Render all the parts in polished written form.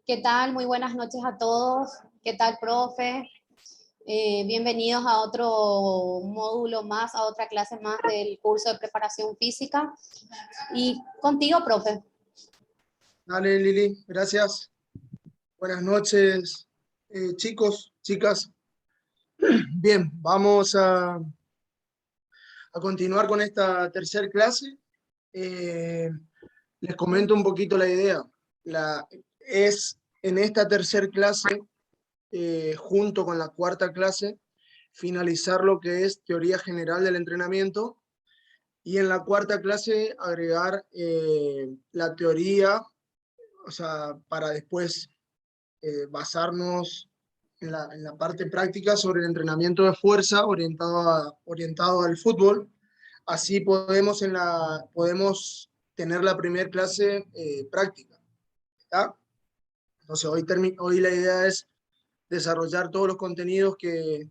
¿Qué tal? Muy buenas noches a todos. ¿Qué tal, profe? Bienvenidos a otro módulo más, a otra clase más del curso de preparación física. Y contigo, profe. Dale, Lili, gracias. Buenas noches, chicos, chicas. Bien, vamos a continuar con esta tercera clase. Les comento un poquito la idea. Es en esta tercera clase, junto con la cuarta clase, finalizar lo que es teoría general del entrenamiento y en la cuarta clase agregar la teoría, o sea, para después basarnos en la parte práctica sobre el entrenamiento de fuerza orientado al fútbol. Así podemos tener la primera clase práctica. ¿Está? Entonces hoy la idea es desarrollar todos los contenidos que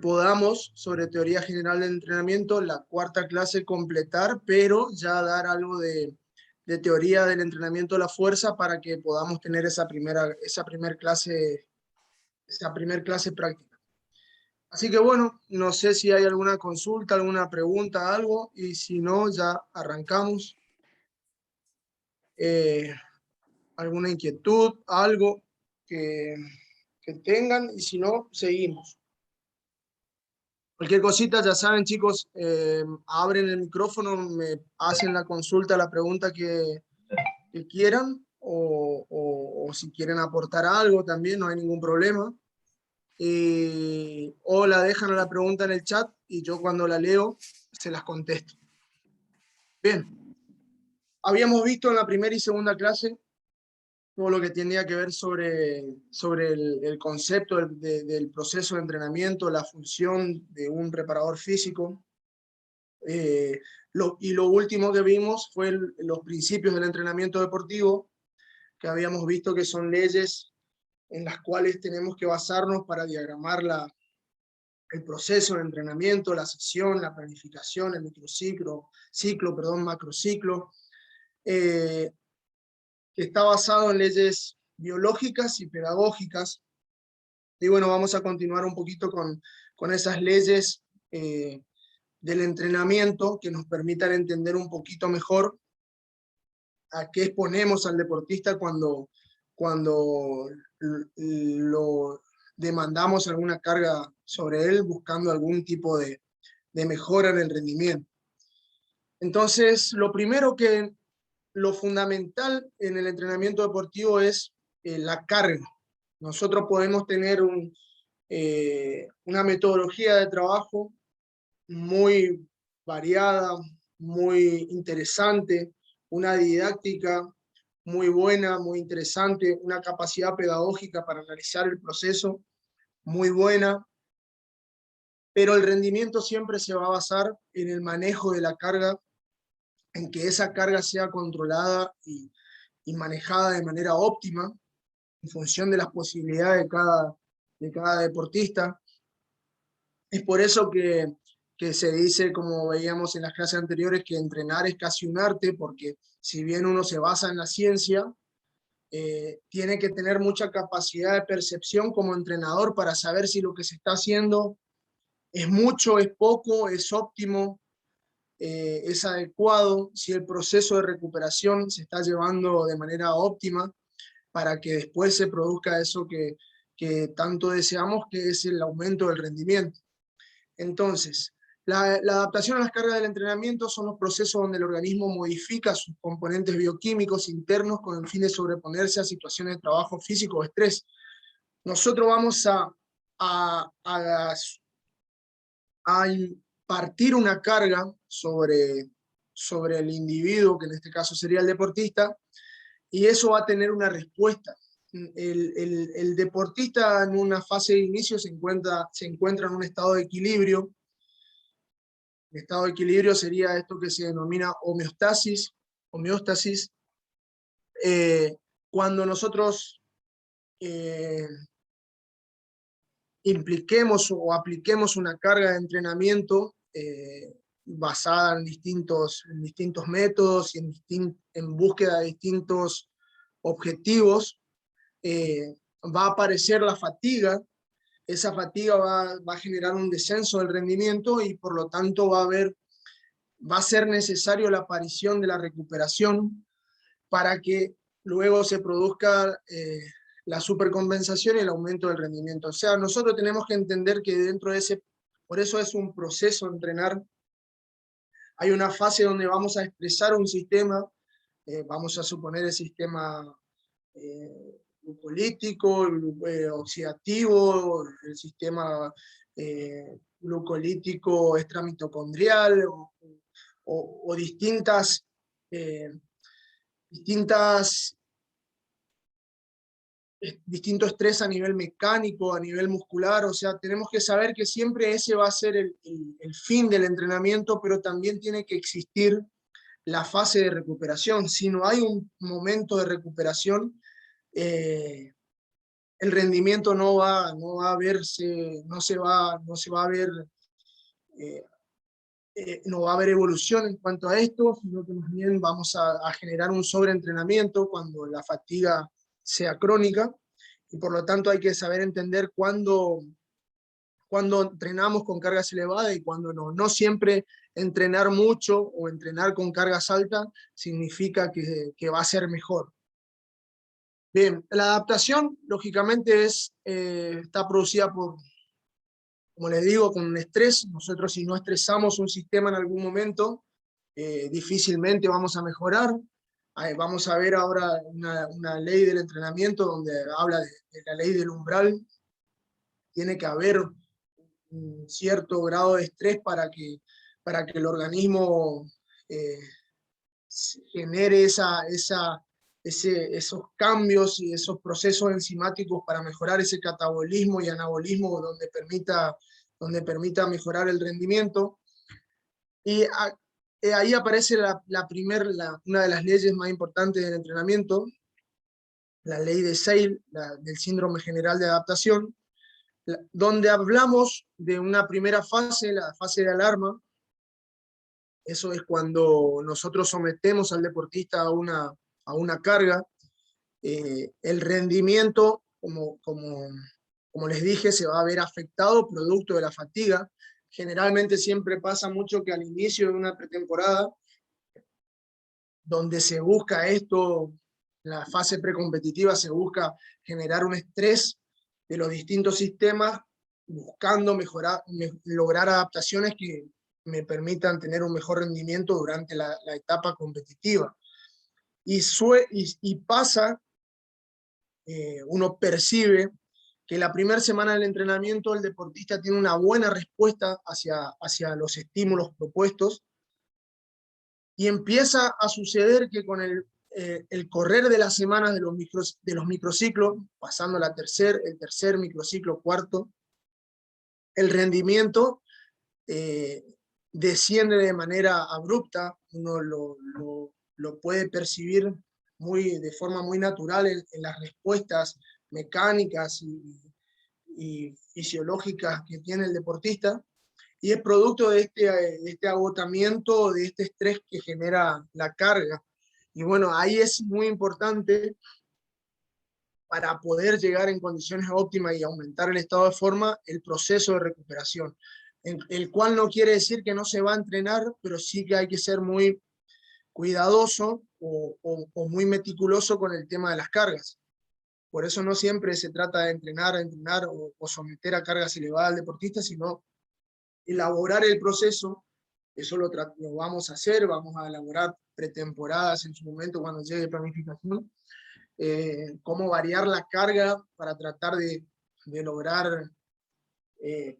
podamos sobre teoría general del entrenamiento, la cuarta clase completar, pero ya dar algo de teoría del entrenamiento de la fuerza para que podamos tener esa primer clase práctica. Así que bueno, no sé si hay alguna consulta, alguna pregunta, algo, y si no, ya arrancamos. Alguna inquietud, algo que, que tengan, y si no, seguimos. Cualquier cosita, ya saben, chicos, abren el micrófono, me hacen la consulta, la pregunta que quieran, o si quieren aportar algo también, no hay ningún problema. O la dejan a la pregunta en el chat y yo cuando la leo se las contesto. Bien, habíamos visto en la primera y segunda clase todo lo que tenía que ver sobre el concepto del proceso de entrenamiento, la función de un preparador físico. Y lo último que vimos fue los principios del entrenamiento deportivo, que habíamos visto que son leyes en las cuales tenemos que basarnos para diagramar el proceso de entrenamiento, la sesión, la planificación, el microciclo, macrociclo, que está basado en leyes biológicas y pedagógicas. Y bueno, vamos a continuar un poquito con esas leyes del entrenamiento que nos permitan entender un poquito mejor a qué exponemos al deportista cuando lo demandamos alguna carga sobre él, buscando algún tipo de mejora en el rendimiento. Entonces, lo fundamental en el entrenamiento deportivo es la carga. Nosotros podemos tener una metodología de trabajo muy variada, muy interesante, una didáctica muy buena, muy interesante, una capacidad pedagógica para analizar el proceso muy buena, pero el rendimiento siempre se va a basar en el manejo de la carga, en que esa carga sea controlada y manejada de manera óptima, en función de las posibilidades de cada deportista. Es por eso que se dice, como veíamos en las clases anteriores, que entrenar es casi un arte, porque si bien uno se basa en la ciencia, tiene que tener mucha capacidad de percepción como entrenador para saber si lo que se está haciendo es mucho, es poco, es óptimo, es adecuado, si el proceso de recuperación se está llevando de manera óptima para que después se produzca eso que tanto deseamos, que es el aumento del rendimiento. Entonces, la adaptación a las cargas del entrenamiento son los procesos donde el organismo modifica sus componentes bioquímicos internos con el fin de sobreponerse a situaciones de trabajo físico o estrés. Nosotros vamos a impartir una carga sobre el individuo, que en este caso sería el deportista, y eso va a tener una respuesta. El deportista en una fase de inicio se encuentra en un estado de equilibrio. El estado de equilibrio sería esto que se denomina homeostasis. Cuando nosotros impliquemos o apliquemos una carga de entrenamiento basada en distintos métodos y en búsqueda de distintos objetivos, va a aparecer la fatiga. Esa fatiga va a generar un descenso del rendimiento y por lo tanto va a ser necesario la aparición de la recuperación para que luego se produzca la supercompensación y el aumento del rendimiento. O sea, nosotros tenemos que entender que dentro de ese, por eso es un proceso entrenar. Hay una fase donde vamos a expresar un sistema, vamos a suponer el sistema glucolítico, oxidativo, el sistema glucolítico extramitocondrial o distintos estrés a nivel mecánico, a nivel muscular. O sea, tenemos que saber que siempre ese va a ser el fin del entrenamiento, pero también tiene que existir la fase de recuperación. Si no hay un momento de recuperación, el rendimiento no va a verse, no va a ver, no va a haber evolución en cuanto a esto, sino que más bien vamos a generar un sobreentrenamiento cuando la fatiga sea crónica, y por lo tanto hay que saber entender cuándo entrenamos con cargas elevadas y cuándo no. No siempre entrenar mucho o entrenar con cargas altas significa que va a ser mejor. Bien, la adaptación, lógicamente, está producida por, como les digo, con un estrés. Nosotros, si no estresamos un sistema en algún momento, difícilmente vamos a mejorar. Vamos a ver ahora una ley del entrenamiento donde habla de la ley del umbral. Tiene que haber un cierto grado de estrés para que el organismo genere esos cambios y esos procesos enzimáticos para mejorar ese catabolismo y anabolismo donde permita mejorar el rendimiento. Y ahí aparece una de las leyes más importantes del entrenamiento, la ley de Seyle, del síndrome general de adaptación, donde hablamos de una primera fase, la fase de alarma. Eso es cuando nosotros sometemos al deportista a una carga. El rendimiento, como les dije, se va a ver afectado producto de la fatiga. Generalmente siempre pasa mucho que al inicio de una pretemporada, donde se busca esto, la fase precompetitiva, se busca generar un estrés de los distintos sistemas, buscando lograr adaptaciones que me permitan tener un mejor rendimiento durante la etapa competitiva. Y pasa, uno percibe que la primera semana del entrenamiento el deportista tiene una buena respuesta hacia los estímulos propuestos, y empieza a suceder que con el correr de las semanas de los microciclos, pasando el tercer microciclo, cuarto, el rendimiento desciende de manera abrupta. Uno lo puede percibir de forma muy natural en las respuestas mecánicas y fisiológicas que tiene el deportista, y es producto de este agotamiento, de este estrés que genera la carga. Y bueno, ahí es muy importante, para poder llegar en condiciones óptimas y aumentar el estado de forma, el proceso de recuperación, el cual no quiere decir que no se va a entrenar, pero sí que hay que ser muy cuidadoso o muy meticuloso con el tema de las cargas. Por eso no siempre se trata de entrenar o someter a cargas elevadas al deportista, sino elaborar el proceso. Eso lo vamos a hacer, vamos a elaborar pretemporadas en su momento cuando llegue planificación, cómo variar la carga para tratar de lograr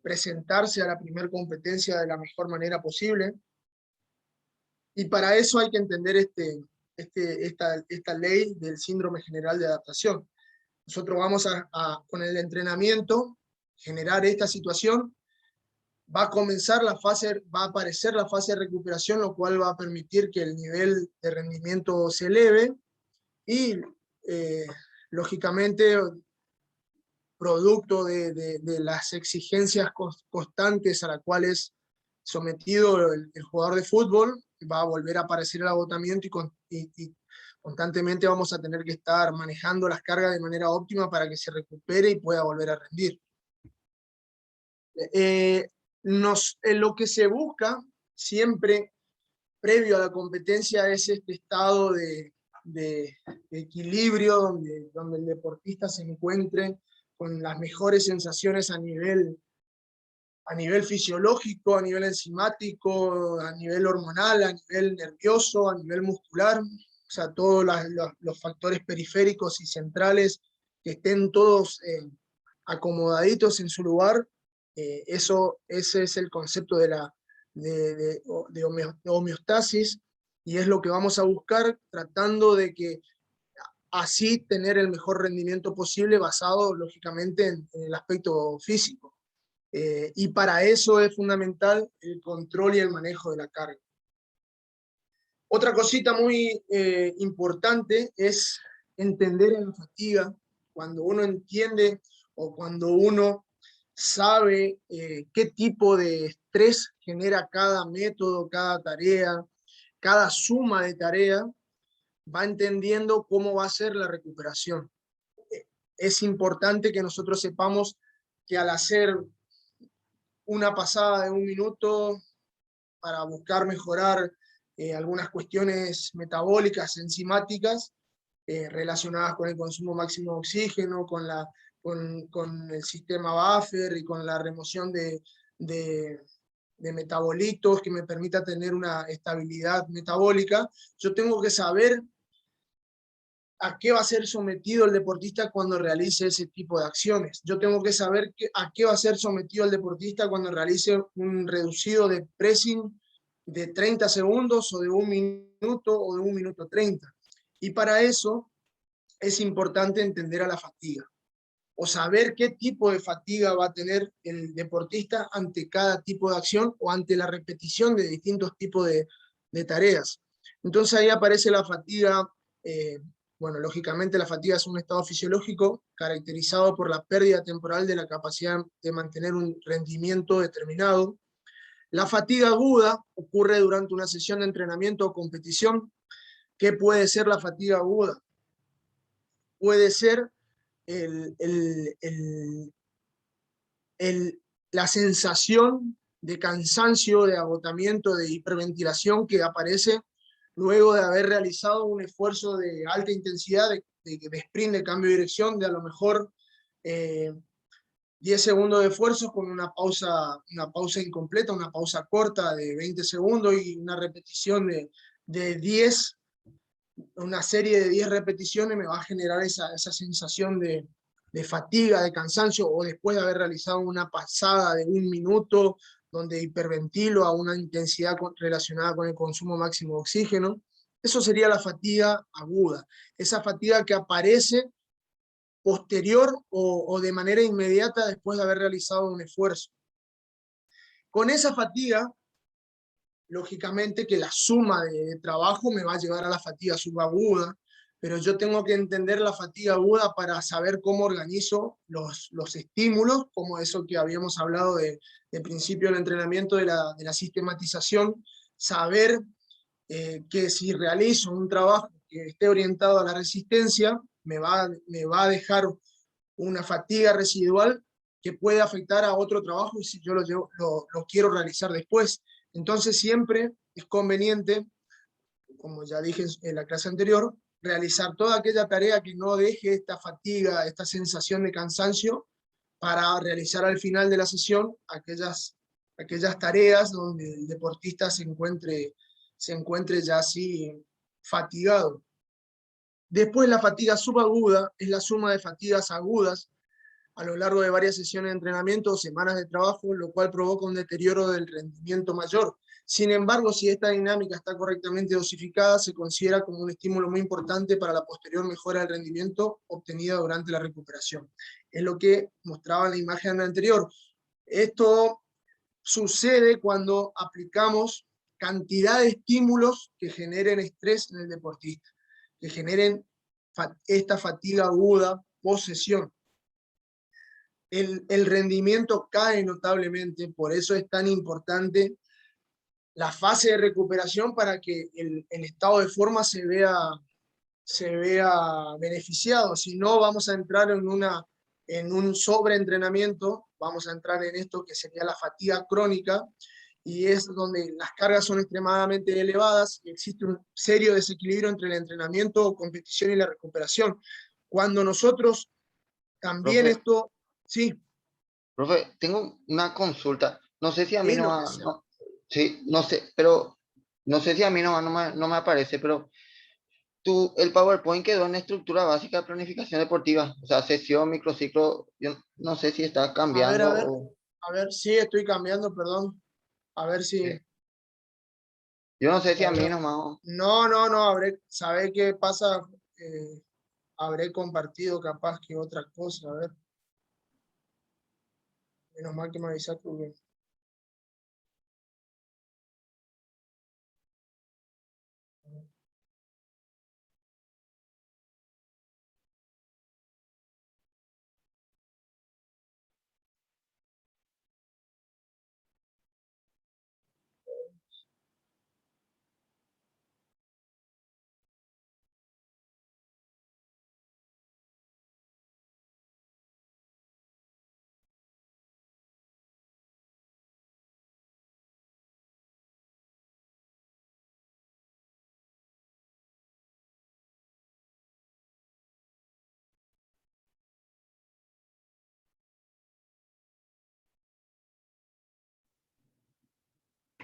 presentarse a la primera competencia de la mejor manera posible. Y para eso hay que entender esta ley del síndrome general de adaptación. Nosotros vamos con el entrenamiento, generar esta situación. Va a aparecer la fase de recuperación, lo cual va a permitir que el nivel de rendimiento se eleve, y lógicamente, producto de las exigencias constantes a las cuales sometido el jugador de fútbol, va a volver a aparecer el agotamiento, y Constantemente vamos a tener que estar manejando las cargas de manera óptima para que se recupere y pueda volver a rendir. Lo que se busca siempre previo a la competencia es este estado de equilibrio donde el deportista se encuentre con las mejores sensaciones a nivel fisiológico, a nivel enzimático, a nivel hormonal, a nivel nervioso, a nivel muscular, o sea, todos los factores periféricos y centrales que estén todos acomodaditos en su lugar. Ese es el concepto de homeostasis, y es lo que vamos a buscar, tratando de que así tener el mejor rendimiento posible basado, lógicamente, en el aspecto físico. Y para eso es fundamental el control y el manejo de la carga. Otra cosita muy importante es entender en la fatiga. Cuando uno entiende o cuando uno sabe qué tipo de estrés genera cada método, cada tarea, cada suma de tarea, va entendiendo cómo va a ser la recuperación. Es importante que nosotros sepamos que al hacer una pasada de 1 minuto para buscar mejorar algunas cuestiones metabólicas, enzimáticas, relacionadas con el consumo máximo de oxígeno, con el sistema buffer y con la remoción de metabolitos que me permita tener una estabilidad metabólica. Yo tengo que saber a qué va a ser sometido el deportista cuando realice ese tipo de acciones. Yo tengo que saber a qué va a ser sometido el deportista cuando realice un reducido de pressing de 30 segundos o de 1 minuto o de 1 minuto 30. Y para eso es importante entender a la fatiga, o saber qué tipo de fatiga va a tener el deportista ante cada tipo de acción o ante la repetición de distintos tipos de tareas. Entonces ahí aparece la fatiga. Bueno, lógicamente la fatiga es un estado fisiológico caracterizado por la pérdida temporal de la capacidad de mantener un rendimiento determinado. La fatiga aguda ocurre durante una sesión de entrenamiento o competición. ¿Qué puede ser la fatiga aguda? Puede ser la sensación de cansancio, de agotamiento, de hiperventilación que aparece luego de haber realizado un esfuerzo de alta intensidad, de sprint, de cambio de dirección, de a lo mejor 10 segundos de esfuerzo con una pausa incompleta, una pausa corta de 20 segundos y una repetición de 10, una serie de 10 repeticiones me va a generar esa sensación de fatiga, de cansancio, o después de haber realizado una pasada de 1 minuto donde hiperventilo a una intensidad relacionada con el consumo máximo de oxígeno. Eso sería la fatiga aguda, esa fatiga que aparece posterior o de manera inmediata después de haber realizado un esfuerzo. Con esa fatiga, lógicamente que la suma de trabajo me va a llevar a la fatiga subaguda, pero yo tengo que entender la fatiga aguda para saber cómo organizo los estímulos, como eso que habíamos hablado de principio del entrenamiento, de la sistematización, saber que si realizo un trabajo que esté orientado a la resistencia, me va a dejar una fatiga residual que puede afectar a otro trabajo si yo lo quiero realizar después. Entonces siempre es conveniente, como ya dije en la clase anterior, realizar toda aquella tarea que no deje esta fatiga, esta sensación de cansancio, para realizar al final de la sesión aquellas tareas donde el deportista se encuentre ya así fatigado. Después, la fatiga subaguda es la suma de fatigas agudas a lo largo de varias sesiones de entrenamiento o semanas de trabajo, lo cual provoca un deterioro del rendimiento mayor. Sin embargo, si esta dinámica está correctamente dosificada, se considera como un estímulo muy importante para la posterior mejora del rendimiento obtenida durante la recuperación. Es lo que mostraba en la imagen anterior. Esto sucede cuando aplicamos cantidad de estímulos que generen estrés en el deportista, que generen esta fatiga aguda post-sesión. El rendimiento cae notablemente, por eso es tan importante la fase de recuperación para que el estado de forma se vea se vea beneficiado. Si no, vamos a entrar en un sobreentrenamiento, vamos a entrar en esto que sería la fatiga crónica, y es donde las cargas son extremadamente elevadas y existe un serio desequilibrio entre el entrenamiento, competición y la recuperación. Cuando nosotros también Profe, esto, sí, profe, tengo una consulta. No sé si a mí es no, lo que sea. sí, no sé, pero no sé si a mí no me aparece, pero el PowerPoint quedó en estructura básica de planificación deportiva, o sea, sesión, microciclo, yo no sé si está A ver, a cambiando ver, o... a ver, sí, estoy cambiando, perdón. A ver si, sí. Yo no sé si a mí perdón. nomás... No, ¿sabe qué pasa? Eh, Habré compartido capaz que otra cosa, a ver, menos mal que me avisaste porque...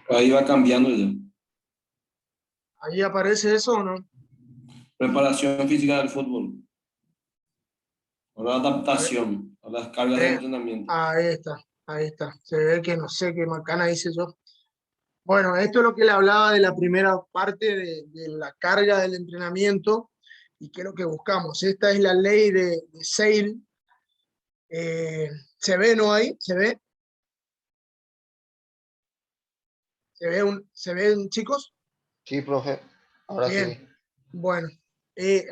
Ahí va cambiando ya. ¿Ahí aparece eso o no? Preparación física del fútbol. Ahora A ver, adaptación a las cargas de eh, entrenamiento. ahí está, ahí está. Se ve que no sé qué macana hice yo. Bueno, esto es lo que le hablaba de la primera parte de la carga del entrenamiento y qué es lo que buscamos. Esta es la ley de Sale. ¿Se ve, no ahí? ¿Se ve? ¿Se ven, chicos? Sí, profe, ahora sí. Bien, bueno,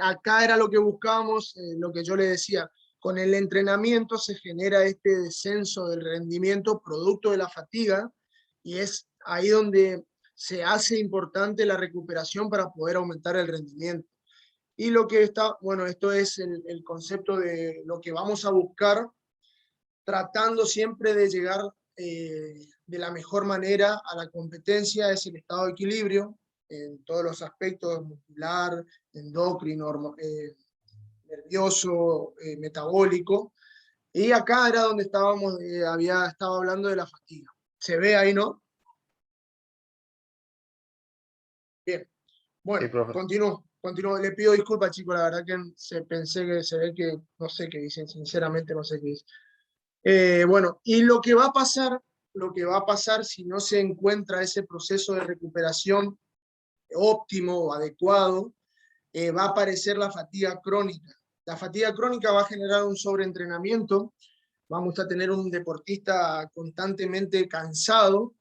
acá era lo que buscábamos, lo que yo le decía, con el entrenamiento se genera este descenso del rendimiento producto de la fatiga y es ahí donde se hace importante la recuperación para poder aumentar el rendimiento. Y lo que está, bueno, esto es el concepto de lo que vamos a buscar, tratando siempre de llegar de la mejor manera a la competencia, es el estado de equilibrio en todos los aspectos, muscular, endocrino, nervioso, metabólico. Y acá era donde estábamos, había estado hablando de la fatiga. ¿Se ve ahí, no? Bien. Sí, Bueno, profe. continúo. Le pido disculpas, chicos, la verdad que pensé que se ve que no sé qué dicen, sinceramente no sé qué dicen. Bueno, y lo que va a pasar si no se encuentra ese proceso de recuperación óptimo o adecuado, va a aparecer la fatiga crónica. La fatiga crónica va a generar un sobreentrenamiento, vamos a tener un deportista constantemente cansado,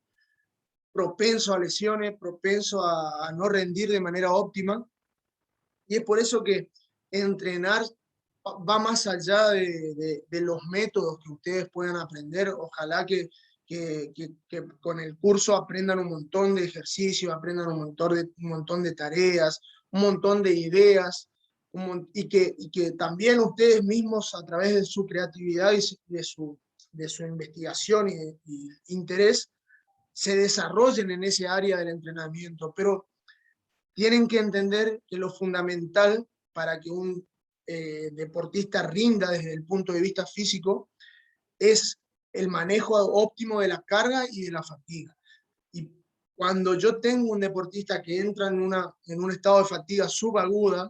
propenso a lesiones, propenso a no rendir de manera óptima, y es por eso que entrenar va más allá de los métodos que ustedes puedan aprender. Ojalá que con el curso aprendan un montón de ejercicios, aprendan un montón de tareas, un montón de ideas, y que también ustedes mismos a través de su creatividad y de su investigación y interés se desarrollen en ese área del entrenamiento. Pero tienen que entender que lo fundamental para que un deportista rinda desde el punto de vista físico es el manejo óptimo de la carga y de la fatiga. Y cuando yo tengo un deportista que entra en un estado de fatiga subaguda,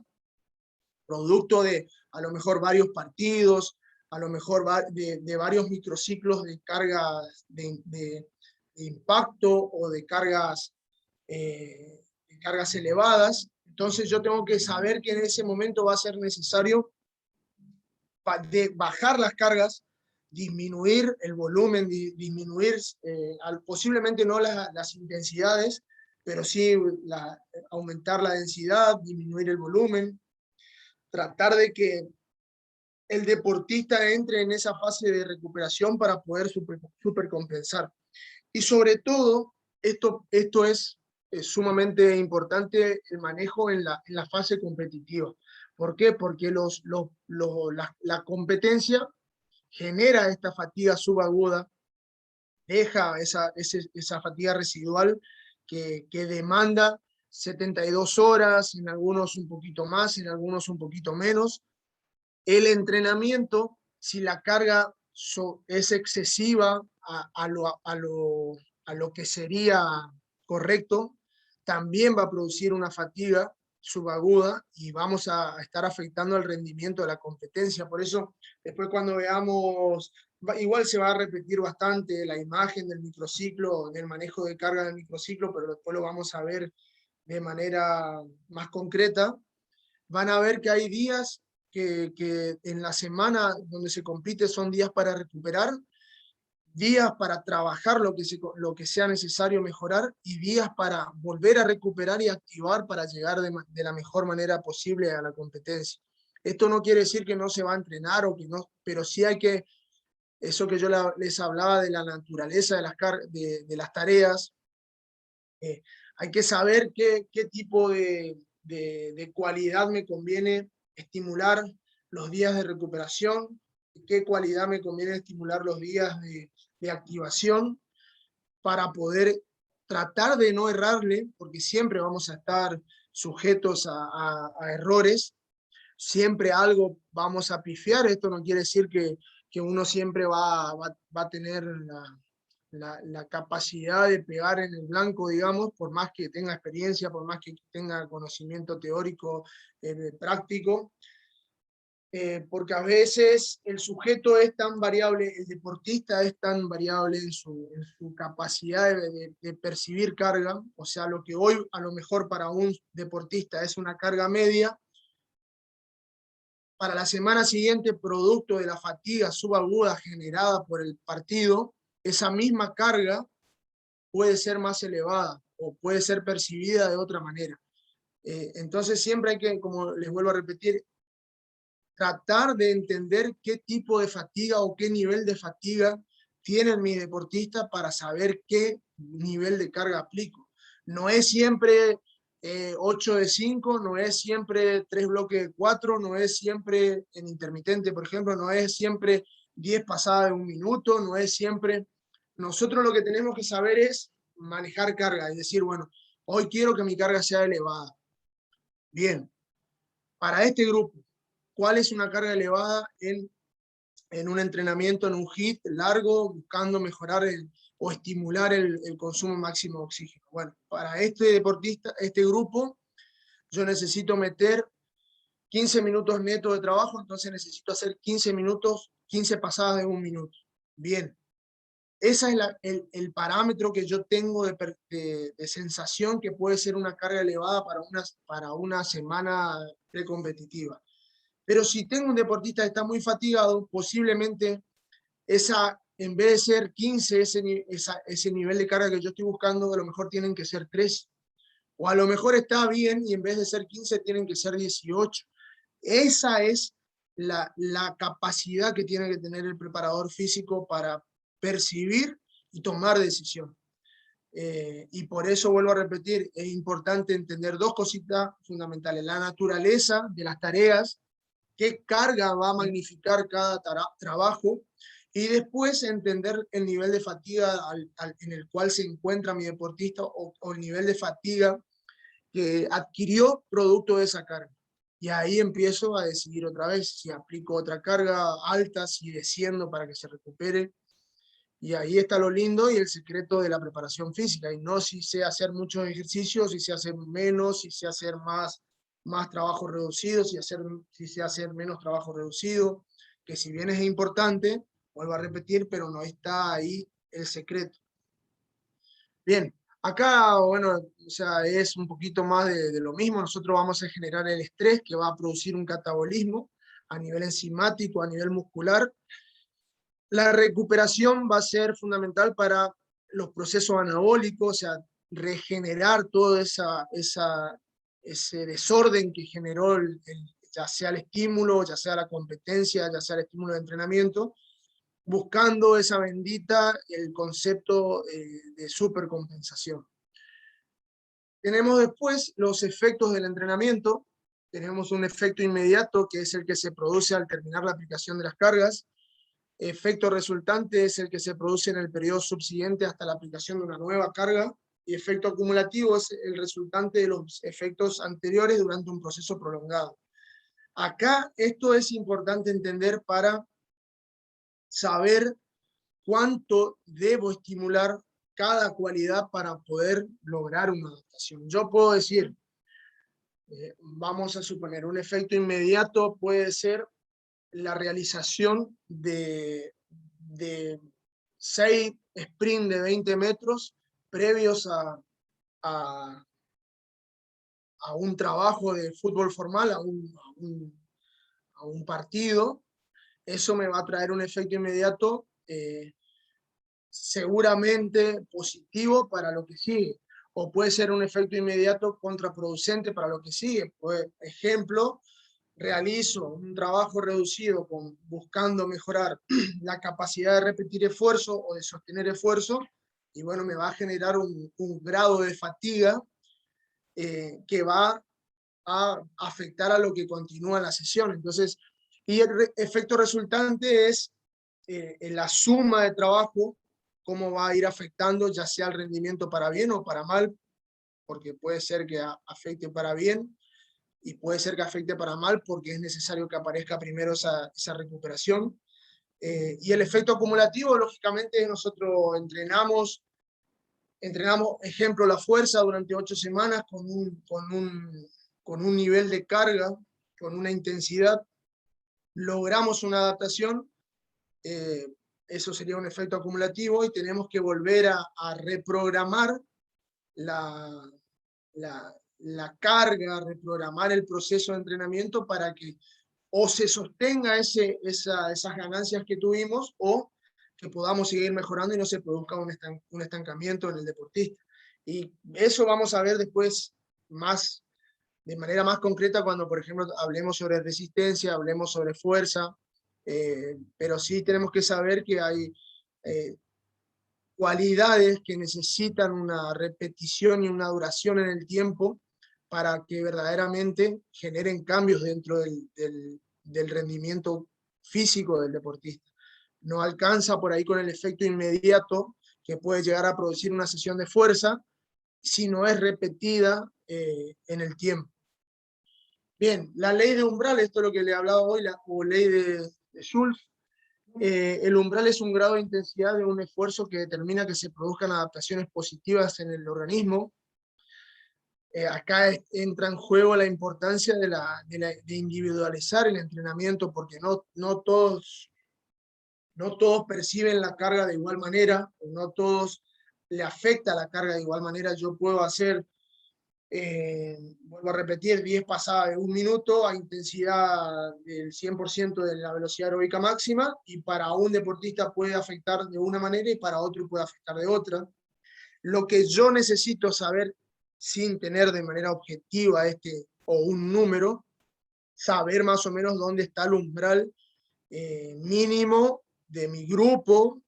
producto de a lo mejor varios partidos, a lo mejor de varios microciclos de cargas de impacto o de cargas elevadas, entonces yo tengo que saber que en ese momento va a ser necesario bajar las cargas, disminuir el volumen, disminuir posiblemente no las intensidades, pero sí aumentar la densidad, disminuir el volumen, tratar de que el deportista entre en esa fase de recuperación para poder supercompensar. Y sobre todo, esto es es sumamente importante el manejo en la fase competitiva. ¿Por qué? Porque la competencia genera esta fatiga subaguda, deja esa fatiga residual que demanda 72 horas, en algunos un poquito más, en algunos un poquito menos. El entrenamiento, si la carga es excesiva a lo que sería correcto, también va a producir una fatiga subaguda y vamos a estar afectando el rendimiento de la competencia. Por eso, después cuando veamos, igual se va a repetir bastante la imagen del microciclo, del manejo de carga del microciclo, pero después lo vamos a ver de manera más concreta. Van a ver que hay días que en la semana donde se compite son días para recuperar, días para trabajar lo que sea necesario mejorar y días para volver a recuperar y activar para llegar de la mejor manera posible a la competencia. Esto no quiere decir que no se va a entrenar, o que no, pero sí hay que, eso que yo les hablaba de la naturaleza de las tareas, hay que saber qué tipo de cualidad me conviene estimular los días de recuperación, qué cualidad me conviene estimular los días de activación, para poder tratar de no errarle, porque siempre vamos a estar sujetos a errores, siempre algo vamos a pifiar. Esto no quiere decir que uno siempre va a tener la capacidad de pegar en el blanco, digamos, por más que tenga experiencia, por más que tenga conocimiento teórico, práctico, porque a veces el sujeto es tan variable, el deportista es tan variable en su capacidad de percibir carga. O sea, lo que hoy a lo mejor para un deportista es una carga media, para la semana siguiente, producto de la fatiga subaguda generada por el partido, esa misma carga puede ser más elevada o puede ser percibida de otra manera. Entonces siempre hay que, como les vuelvo a repetir, tratar de entender qué tipo de fatiga o qué nivel de fatiga tienen mis deportistas para saber qué nivel de carga aplico. No es siempre 8 de 5, no es siempre 3 bloques de 4, no es siempre en intermitente, por ejemplo, no es siempre 10 pasadas de 1 minuto, no es siempre... Nosotros lo que tenemos que saber es manejar carga, es decir, bueno, hoy quiero que mi carga sea elevada. Bien, para este grupo, ¿cuál es una carga elevada en un entrenamiento, en un HIIT largo, buscando mejorar o estimular el consumo máximo de oxígeno? Bueno, para este deportista, este grupo, yo necesito meter 15 minutos netos de trabajo, entonces necesito hacer 15 minutos, 15 pasadas de 1 minuto. Bien, ese es el parámetro que yo tengo de sensación que puede ser una carga elevada para una semana precompetitiva. Pero si tengo un deportista que está muy fatigado, posiblemente en vez de ser 15, ese nivel de carga que yo estoy buscando, a lo mejor tienen que ser 3. O a lo mejor está bien y en vez de ser 15 tienen que ser 18. Esa es la capacidad que tiene que tener el preparador físico para percibir y tomar decisión. Y por eso vuelvo a repetir, es importante entender 2 cositas fundamentales: la naturaleza de las tareas, qué carga va a magnificar cada trabajo, y después entender el nivel de fatiga en el cual se encuentra mi deportista, o el nivel de fatiga que adquirió producto de esa carga. Y ahí empiezo a decidir otra vez si aplico otra carga alta, si desciendo para que se recupere. Y ahí está lo lindo y el secreto de la preparación física, y no si sé hacer muchos ejercicios, si sé hacer menos, si sé hacer más trabajo reducido, si sé hacer menos trabajo reducido, que si bien es importante, vuelvo a repetir, pero no está ahí el secreto. Bien, acá, bueno, o sea, es un poquito más de lo mismo. Nosotros vamos a generar el estrés que va a producir un catabolismo a nivel enzimático, a nivel muscular. La recuperación va a ser fundamental para los procesos anabólicos, o sea, regenerar todo ese desorden que generó ya sea el estímulo, ya sea la competencia, ya sea el estímulo de entrenamiento, buscando esa bendita, el concepto de supercompensación. Tenemos después los efectos del entrenamiento. Tenemos un efecto inmediato, que es el que se produce al terminar la aplicación de las cargas. Efecto resultante es el que se produce en el periodo subsiguiente hasta la aplicación de una nueva carga. Y efecto acumulativo es el resultante de los efectos anteriores durante un proceso prolongado. Acá esto es importante entender para saber cuánto debo estimular cada cualidad para poder lograr una adaptación. Yo puedo decir, vamos a suponer, un efecto inmediato puede ser la realización de 6 sprints de 20 metros previos a un trabajo de fútbol formal, a un partido. Eso me va a traer un efecto inmediato seguramente positivo para lo que sigue, o puede ser un efecto inmediato contraproducente para lo que sigue. Por ejemplo, realizo un trabajo reducido buscando mejorar la capacidad de repetir esfuerzo o de sostener esfuerzo, y bueno, me va a generar un grado de fatiga que va a afectar a lo que continúa la sesión. Entonces, y el efecto resultante es la suma de trabajo, cómo va a ir afectando, ya sea el rendimiento para bien o para mal, porque puede ser que afecte para bien, y puede ser que afecte para mal, porque es necesario que aparezca primero esa recuperación. Y el efecto acumulativo, lógicamente, nosotros entrenamos, ejemplo, la fuerza durante 8 semanas con un nivel de carga, con una intensidad, logramos una adaptación, eso sería un efecto acumulativo, y tenemos que volver a reprogramar la carga, reprogramar el proceso de entrenamiento para que o se sostenga esas ganancias que tuvimos, o que podamos seguir mejorando y no se produzca un estancamiento en el deportista. Y eso vamos a ver después de manera más concreta cuando, por ejemplo, hablemos sobre resistencia, hablemos sobre fuerza, pero sí tenemos que saber que hay cualidades que necesitan una repetición y una duración en el tiempo para que verdaderamente generen cambios dentro del rendimiento físico del deportista. No alcanza por ahí con el efecto inmediato que puede llegar a producir una sesión de fuerza si no es repetida en el tiempo. Bien, la ley de umbral, esto es lo que le he hablado hoy, o ley de Schultz. El umbral es un grado de intensidad de un esfuerzo que determina que se produzcan adaptaciones positivas en el organismo. Acá entra en juego la importancia de individualizar el entrenamiento, porque no todos perciben la carga de igual manera, no todos le afecta la carga de igual manera. Yo puedo hacer, vuelvo a repetir, 10 pasadas de 1 minuto a intensidad del 100% de la velocidad aeróbica máxima, y para un deportista puede afectar de una manera y para otro puede afectar de otra. Lo que yo necesito saber, sin tener de manera objetiva o un número, saber más o menos dónde está el umbral mínimo de mi grupo,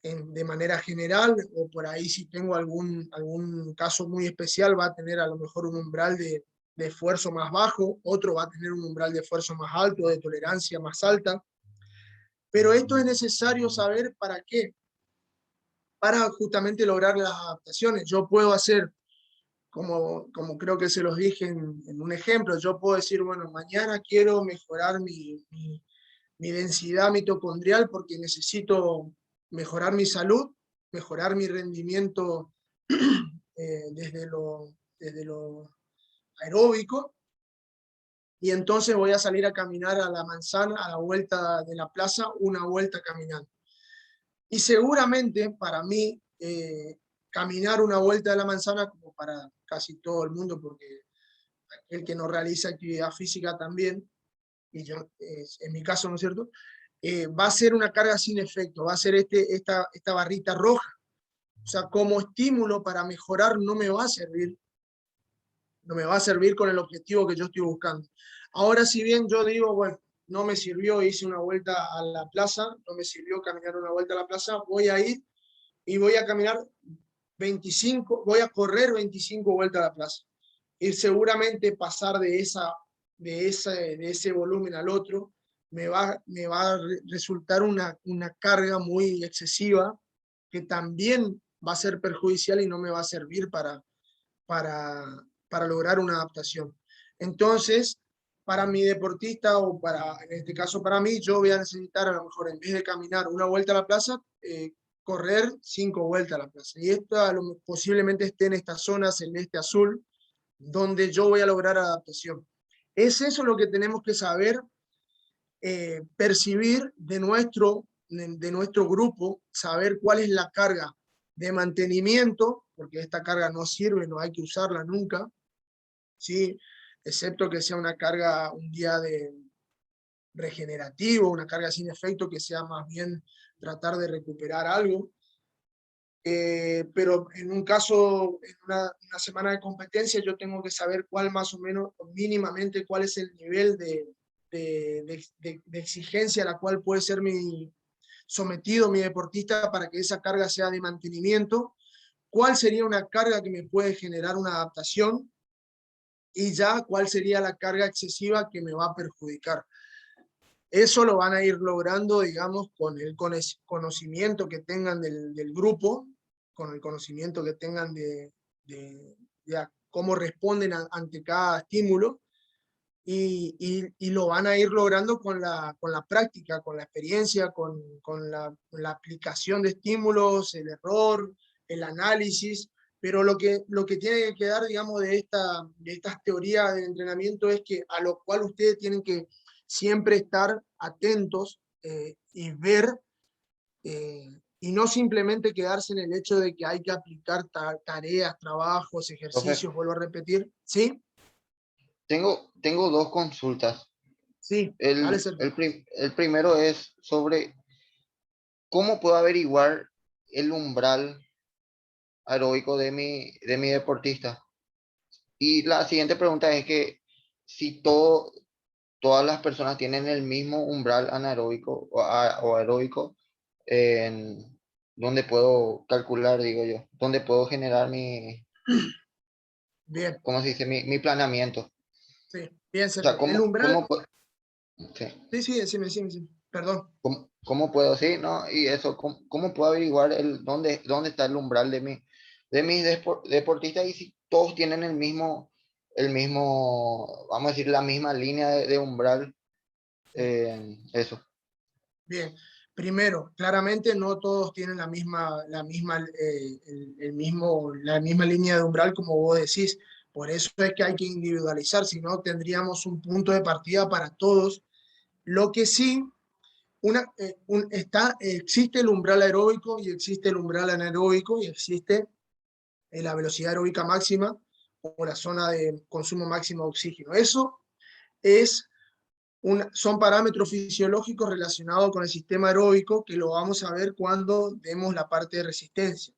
de manera general, o por ahí si tengo algún caso muy especial, va a tener a lo mejor un umbral de esfuerzo más bajo, otro va a tener un umbral de esfuerzo más alto, de tolerancia más alta. Pero esto es necesario saber para qué, para justamente lograr las adaptaciones. Yo puedo hacer, como creo que se los dije en un ejemplo, yo puedo decir, bueno, mañana quiero mejorar mi densidad mitocondrial porque necesito mejorar mi salud, mejorar mi rendimiento desde lo aeróbico, y entonces voy a salir a caminar a la manzana, a la vuelta de la plaza, una vuelta caminando. Y seguramente para mí, caminar una vuelta de la manzana, como para casi todo el mundo, porque aquel que no realiza actividad física también, y yo, en mi caso, ¿no es cierto?, va a ser una carga sin efecto, va a ser esta barrita roja. O sea, como estímulo para mejorar no me va a servir, con el objetivo que yo estoy buscando. Ahora, si bien yo digo, bueno, no me sirvió, hice una vuelta a la plaza, no me sirvió caminar una vuelta a la plaza, voy a ir y voy a caminar voy a correr 25 vueltas a la plaza. Y seguramente pasar de ese volumen al otro me va a resultar una carga muy excesiva que también va a ser perjudicial y no me va a servir para lograr una adaptación. Entonces, para mi deportista o en este caso para mí, yo voy a necesitar a lo mejor en vez de caminar una vuelta a la plaza, correr 5 vueltas a la plaza. Y esto posiblemente esté en estas zonas celeste azul, donde yo voy a lograr adaptación. Es eso lo que tenemos que saber percibir de nuestro grupo, saber cuál es la carga de mantenimiento, porque esta carga no sirve, no hay que usarla nunca, ¿sí? Excepto que sea una carga un día de regenerativo, una carga sin efecto, que sea más bien tratar de recuperar algo. Pero en un caso, en una semana de competencia, yo tengo que saber cuál más o menos, mínimamente, cuál es el nivel de exigencia a la cual puede ser sometido mi deportista para que esa carga sea de mantenimiento, cuál sería una carga que me puede generar una adaptación y ya cuál sería la carga excesiva que me va a perjudicar. Eso lo van a ir logrando, digamos, con el conocimiento que tengan del grupo, con el conocimiento que tengan de cómo responden ante cada estímulo, y lo van a ir logrando con la práctica, con la experiencia, con la aplicación de estímulos, el error, el análisis, pero lo que tiene que quedar, digamos, de estas teorías de entrenamiento es que a lo cual ustedes tienen que siempre estar atentos y ver, y no simplemente quedarse en el hecho de que hay que aplicar tareas, trabajos, ejercicios, Profe, vuelvo a repetir, ¿sí? tengo dos consultas. Sí, dale, Sergio. El primero es sobre cómo puedo averiguar el umbral aeróbico de mi deportista. Y la siguiente pregunta es que si todas las personas tienen el mismo umbral anaeróbico o aeróbico, en donde puedo calcular, digo yo, donde puedo generar Bien, ¿cómo se dice? Mi planeamiento. sí, bien, O sea, Sergio. El umbral, sí, sí, decime, perdón. cómo puedo, sí, ¿no? Y eso, ¿cómo puedo averiguar dónde está el umbral de mis deportistas y si todos tienen el mismo, vamos a decir, la misma línea de umbral? Eso. Bien, primero, claramente no todos tienen la misma línea de umbral como vos decís. Por eso es que hay que individualizar, si no tendríamos un punto de partida para todos. Lo que sí, existe el umbral aeróbico y existe el umbral anaeróbico y existe la velocidad aeróbica máxima o la zona de consumo máximo de oxígeno. Eso son parámetros fisiológicos relacionados con el sistema aeróbico que lo vamos a ver cuando demos la parte de resistencia.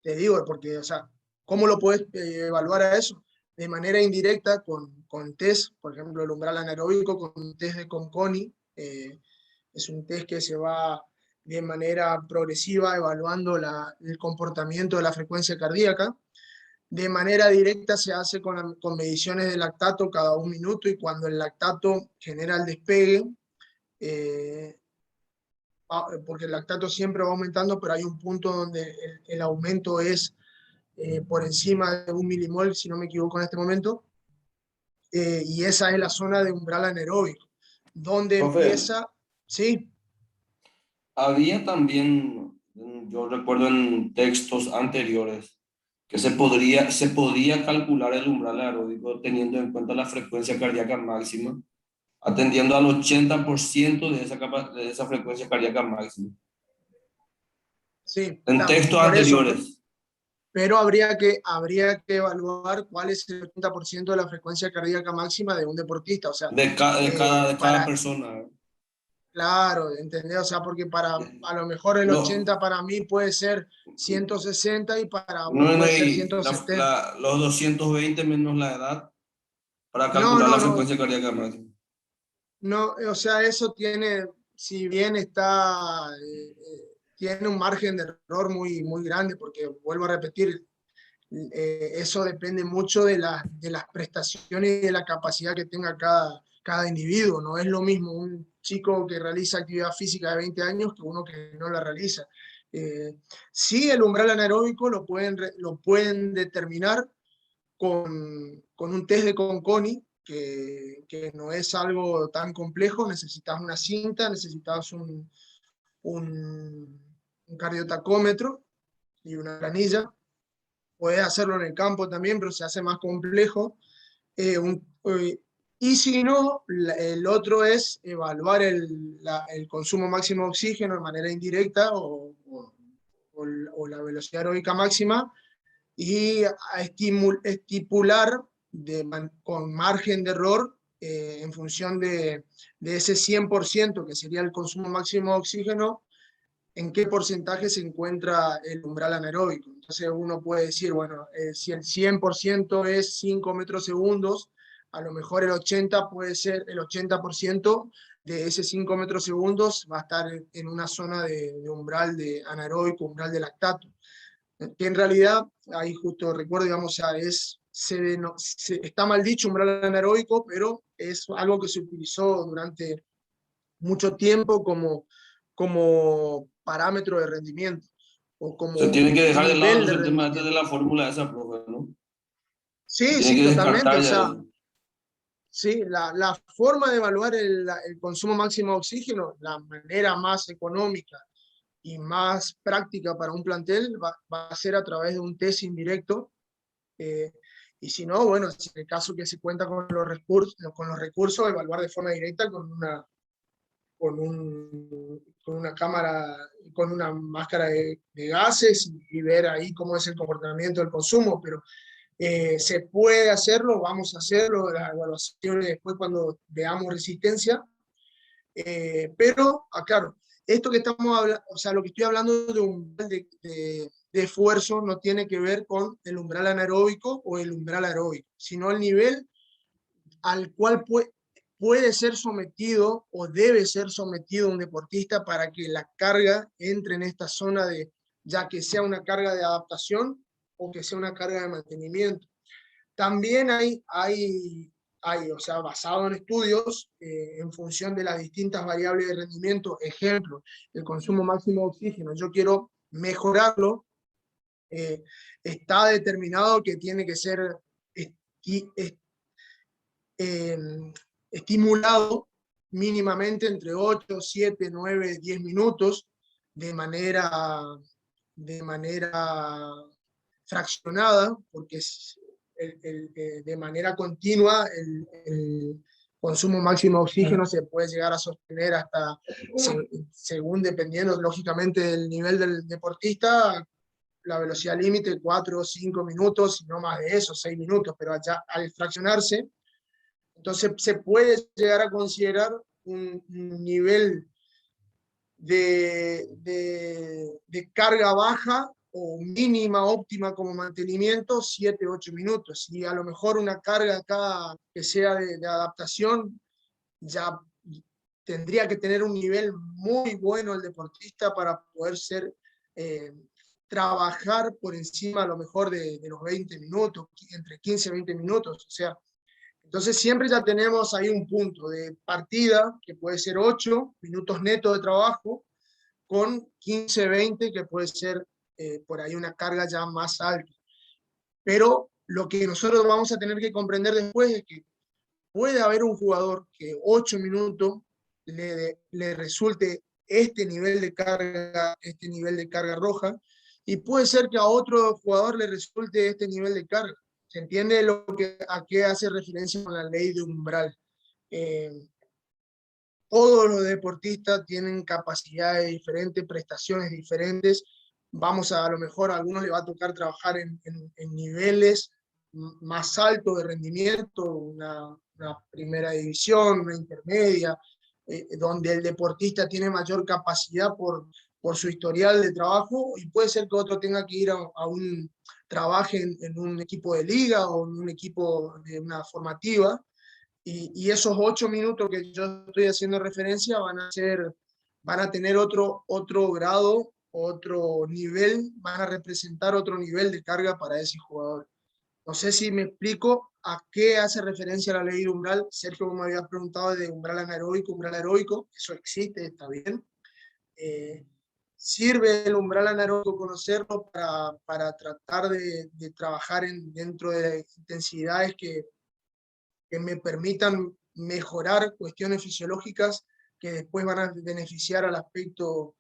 Te digo, porque, o sea, ¿cómo lo puedes evaluar a eso? De manera indirecta con test, por ejemplo, el umbral anaeróbico con un test de Conconi. Es un test que se va de manera progresiva evaluando el comportamiento de la frecuencia cardíaca. De manera directa se hace con mediciones de lactato cada 1 minuto, y cuando el lactato genera el despegue, porque el lactato siempre va aumentando, pero hay un punto donde el aumento es por encima de 1 milimol, si no me equivoco en este momento, y esa es la zona de umbral anaeróbico, donde Profe, empieza, sí, había también, yo recuerdo en textos anteriores, que se podía calcular el umbral aeróbico teniendo en cuenta la frecuencia cardíaca máxima, atendiendo al 80% de esa frecuencia cardíaca máxima. sí, En textos por eso, anteriores, pero habría que evaluar cuál es el 80% de la frecuencia cardíaca máxima de un deportista, o sea, de cada para, persona. claro, ¿entendés? O sea, porque a lo mejor el Los, 80 para mí puede ser 160 y para vos no, no, puede ser y 170. los 220 menos la edad para No, calcular no, la no, frecuencia cardíaca máxima. no, o sea, eso tiene, si bien está, tiene un margen de error muy, muy grande, porque vuelvo a repetir, eso depende mucho de las prestaciones y de la capacidad que tenga cada individuo. No es lo mismo un chico que realiza actividad física de 20 años que uno que no la realiza. Sí, el umbral anaeróbico lo pueden determinar con un test de Conconi, que no es algo tan complejo. Necesitas una cinta, necesitas un cardiotacómetro y una planilla. Puedes hacerlo en el campo también, pero se hace más complejo. Y si no, el otro es evaluar el consumo máximo de oxígeno de manera indirecta o la velocidad aeróbica máxima, y a estipular con margen de error en función de ese 100% que sería el consumo máximo de oxígeno, en qué porcentaje se encuentra el umbral anaeróbico. Entonces uno puede decir, bueno, si el 100% es 5 metros segundos, a lo mejor el 80% puede ser el 80% de ese 5 metros segundos va a estar en una zona de umbral de anaeróbico, umbral de lactato. Que en realidad, ahí justo recuerdo, digamos, ya está mal dicho umbral anaeróbico, pero es algo que se utilizó durante mucho tiempo como parámetro de rendimiento o como Se tiene que dejar de lado nivel de el tema este de rendimiento. la fórmula de esa, profe, ¿no? Sí, Tiene sí, que totalmente. descartar O ya sea, eso. sí, la forma de evaluar el consumo máximo de oxígeno, la manera más económica y más práctica para un plantel va a ser a través de un test indirecto. eh, y si no, bueno, si en el caso que se cuenta con los recursos, evaluar de forma directa con una cámara, con una máscara de gases, y ver ahí cómo es el comportamiento del consumo. Pero se puede hacerlo, vamos a hacerlo, las evaluaciones después cuando veamos resistencia. Pero, claro, esto que estamos hablando, o sea, lo que estoy hablando de umbral de esfuerzo no tiene que ver con el umbral anaeróbico o el umbral aeróbico, sino el nivel al cual puede ser sometido o debe ser sometido un deportista para que la carga entre en esta zona de, ya que sea una carga de adaptación o que sea una carga de mantenimiento. También o sea, basado en estudios, en función de las distintas variables de rendimiento, ejemplo, el consumo máximo de oxígeno, yo quiero mejorarlo, está determinado que tiene que ser eh, estimulado mínimamente entre 8, 7, 9, 10 minutos de manera fraccionada, porque de manera continua el consumo máximo de oxígeno se puede llegar a sostener hasta, según dependiendo lógicamente del nivel del deportista, la velocidad límite 4 o 5 minutos, y no más de eso, 6 minutos, pero allá, al fraccionarse, entonces se puede llegar a considerar un nivel de carga baja o mínima óptima como mantenimiento, 7, 8 minutos. Y a lo mejor una carga acá que sea de adaptación, ya tendría que tener un nivel muy bueno el deportista para poder trabajar por encima a lo mejor de los 20 minutos, entre 15 y 20 minutos. O sea, entonces siempre ya tenemos ahí un punto de partida que puede ser 8 minutos netos de trabajo, con 15, 20 que puede ser por ahí una carga ya más alta. Pero lo que nosotros vamos a tener que comprender después es que puede haber un jugador que 8 minutos le resulte este nivel de carga roja, y puede ser que a otro jugador le resulte este nivel de carga. ¿Se entiende a qué hace referencia con la ley de umbral? Todos los deportistas tienen capacidades diferentes, prestaciones diferentes. A lo mejor a algunos les va a tocar trabajar en niveles más altos de rendimiento, una primera división, una intermedia, donde el deportista tiene mayor capacidad por su historial de trabajo, y puede ser que otro tenga que ir a un trabaje en un equipo de liga o en un equipo de una formativa. Y esos 8 minutos que yo estoy haciendo referencia van a tener otro grado otro nivel, van a representar otro nivel de carga para ese jugador. No sé si me explico a qué hace referencia la ley de umbral. Sergio, como me había preguntado de umbral anaeróbico, eso existe, está bien. Sirve el umbral anaeróbico conocerlo para tratar de trabajar dentro de intensidades que me permitan mejorar cuestiones fisiológicas que después van a beneficiar al aspecto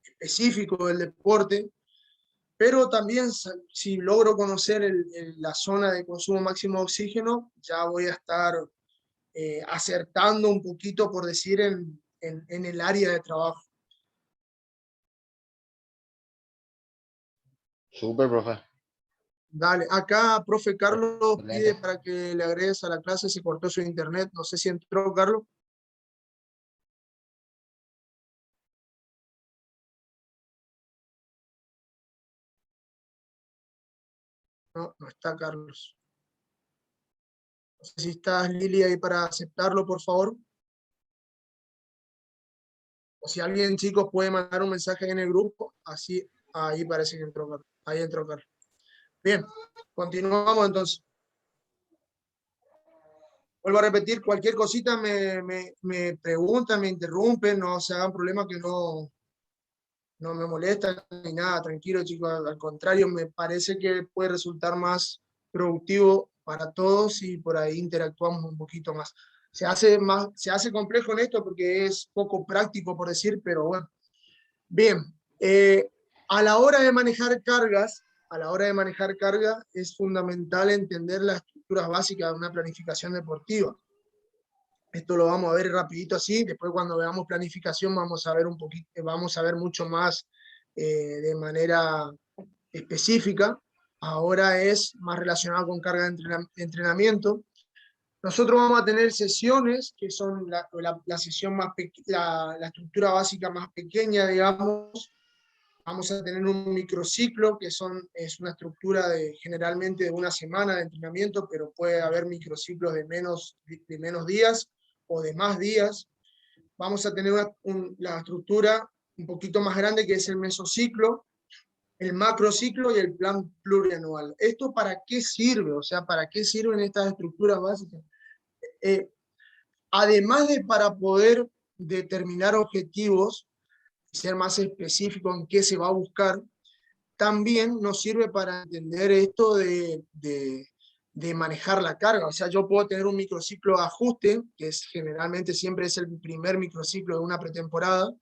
específico del deporte, pero también si logro conocer la zona de consumo máximo de oxígeno, ya voy a estar acertando un poquito, por decir, en el área de trabajo. Súper, profe. Dale, acá, profe Carlos pide Excelente. para que le agregues a la clase, se cortó su internet, no sé si entró, Carlos. No, no está Carlos. No sé si estás, Lili, ahí para aceptarlo, por favor. O si alguien, chicos, puede mandar un mensaje en el grupo, así, ahí parece que entró Carlos. Ahí entró Carlos. Bien, continuamos entonces. Vuelvo a repetir, cualquier cosita me preguntan, me interrumpen, no se hagan problema, que no me molestan ni nada, tranquilo, chicos, al contrario, me parece que puede resultar más productivo para todos y por ahí interactuamos un poquito más. Se hace complejo en esto porque es poco práctico, por decir, pero bueno. Bien, a la hora de manejar cargas, es fundamental entender las estructuras básicas de una planificación deportiva. Esto lo vamos a ver rapidito así, después cuando veamos planificación vamos a ver un poquito, vamos a ver mucho más de manera específica. Ahora es más relacionado con carga de entrenamiento. Nosotros vamos a tener sesiones, que son la sesión la estructura básica más pequeña, digamos. Vamos a tener un microciclo, que es una estructura generalmente de una semana de entrenamiento, pero puede haber microciclos de menos días o de más días. Vamos a tener la estructura un poquito más grande, que es el mesociclo, el macrociclo y el plan plurianual. ¿Esto para qué sirve? O sea, ¿para qué sirven estas estructuras básicas? Además de para poder determinar objetivos, ser más específico en qué se va a buscar, también nos sirve para entender esto de manejar la carga. O sea, yo puedo tener un microciclo de ajuste, que generalmente siempre es el primer microciclo de una pretemporada.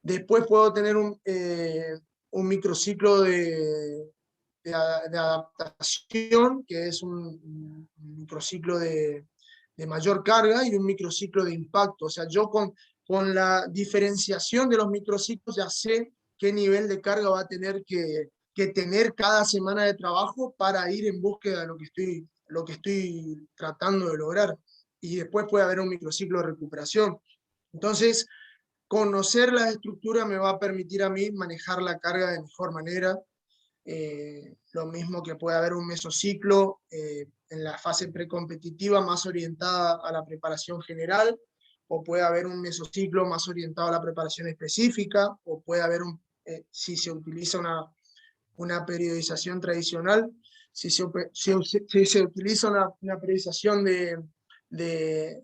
Después puedo tener un microciclo de adaptación, que es un microciclo de mayor carga, y un microciclo de impacto. O sea, yo con la diferenciación de los microciclos ya sé qué nivel de carga va a tener que tener cada semana de trabajo para ir en búsqueda de lo que estoy tratando de lograr. Y después puede haber un microciclo de recuperación. Entonces, conocer la estructura me va a permitir a mí manejar la carga de mejor manera. Lo mismo que puede haber un mesociclo en la fase precompetitiva más orientada a la preparación general, o puede haber un mesociclo más orientado a la preparación específica, o puede haber si se utiliza una periodización tradicional, si se utiliza una periodización de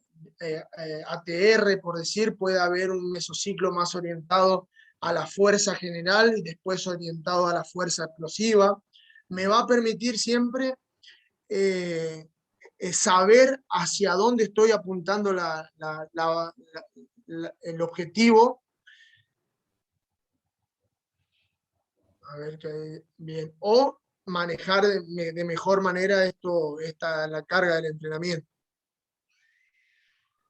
ATR, por decir, puede haber un mesociclo más orientado a la fuerza general y después orientado a la fuerza explosiva. Me va a permitir siempre saber hacia dónde estoy apuntando el objetivo. A ver que bien. O manejar de mejor manera la carga del entrenamiento.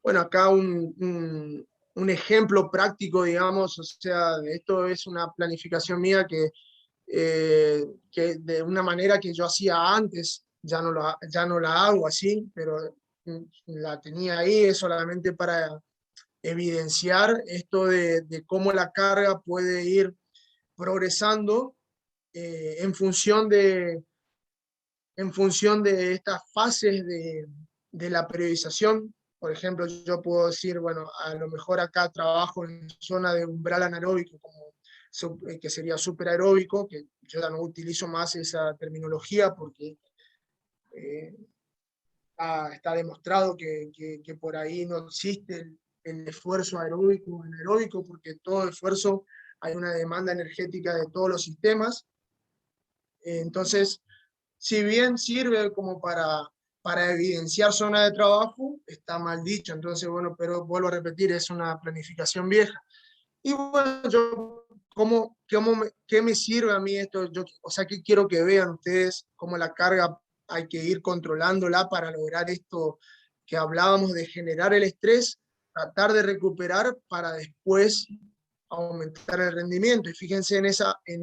Bueno, acá un ejemplo práctico, digamos, o sea, esto es una planificación mía que de una manera que yo hacía antes, ya no la hago así, pero la tenía ahí, es solamente para evidenciar esto de cómo la carga puede ir progresando en función de estas fases de la periodización. Por ejemplo, yo puedo decir, bueno, a lo mejor acá trabajo en zona de umbral anaeróbico, que sería superaeróbico, que yo ya no utilizo más esa terminología porque está demostrado que por ahí no existe el esfuerzo aeróbico o anaeróbico, porque todo esfuerzo hay una demanda energética de todos los sistemas. Entonces, si bien sirve como para evidenciar zona de trabajo, está mal dicho. Entonces, bueno, pero vuelvo a repetir, es una planificación vieja. Y bueno, yo, ¿qué me sirve a mí esto? O sea, ¿qué quiero que vean ustedes? Cómo la carga hay que ir controlándola para lograr esto que hablábamos de generar el estrés, tratar de recuperar para después aumentar el rendimiento. Y fíjense en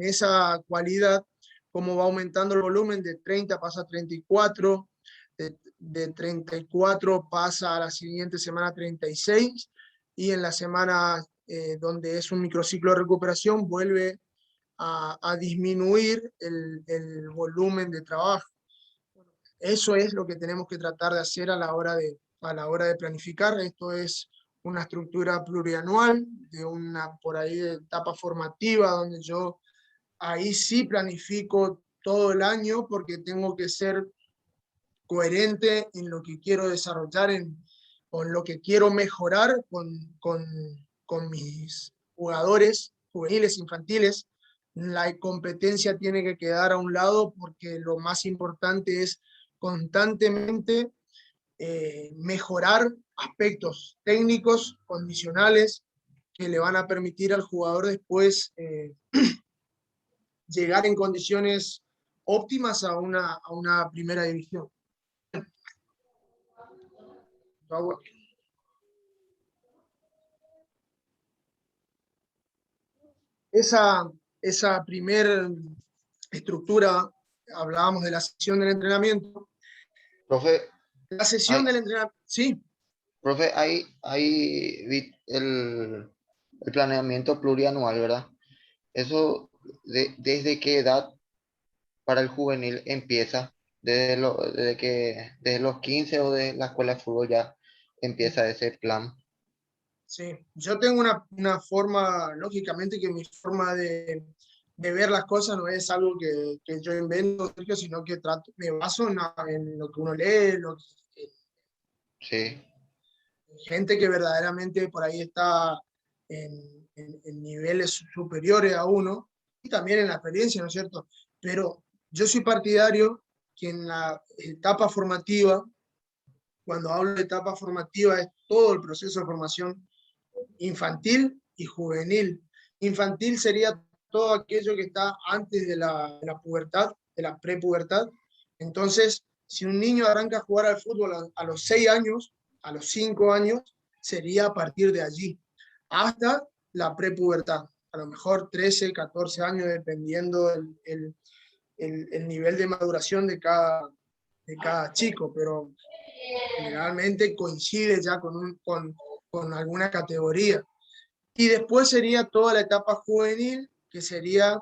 esa cualidad, cómo va aumentando el volumen, de 30 pasa a 34, de 34 pasa a la siguiente semana 36, y en la semana donde es un microciclo de recuperación vuelve a disminuir el volumen de trabajo. Eso es lo que tenemos que tratar de hacer a la hora de planificar. Esto es una estructura plurianual, de una por ahí de etapa formativa, donde yo ahí sí planifico todo el año, porque tengo que ser coherente en lo que quiero desarrollar, con lo que quiero mejorar con mis jugadores juveniles, infantiles. La competencia tiene que quedar a un lado, porque lo más importante es constantemente mejorar aspectos técnicos, condicionales, que le van a permitir al jugador después llegar en condiciones óptimas a una primera división. Esa primer estructura, hablábamos de la sesión del entrenamiento. Profe, La sesión del entrenamiento, sí. Profe, hay el planeamiento plurianual, ¿verdad? Eso, ¿desde qué edad para el juvenil empieza? Desde los 15 o de la escuela de fútbol ya empieza ese plan. Sí, yo tengo una forma, lógicamente que mi forma de ver las cosas no es algo que yo invento, Sergio, sino que me baso en lo que uno lee, Sí, gente que verdaderamente por ahí está en niveles superiores a uno, y también en la experiencia, ¿no es cierto? Pero yo soy partidario que en la etapa formativa, cuando hablo de etapa formativa, es todo el proceso de formación infantil y juvenil. Infantil sería todo aquello que está antes de la pubertad, de la prepubertad. Entonces, si un niño arranca a jugar al fútbol a los 6 años, a los 5 años, sería a partir de allí, hasta la prepubertad. A lo mejor 13, 14 años, dependiendo el nivel de maduración de cada chico, pero generalmente coincide ya con alguna categoría. Y después sería toda la etapa juvenil, que sería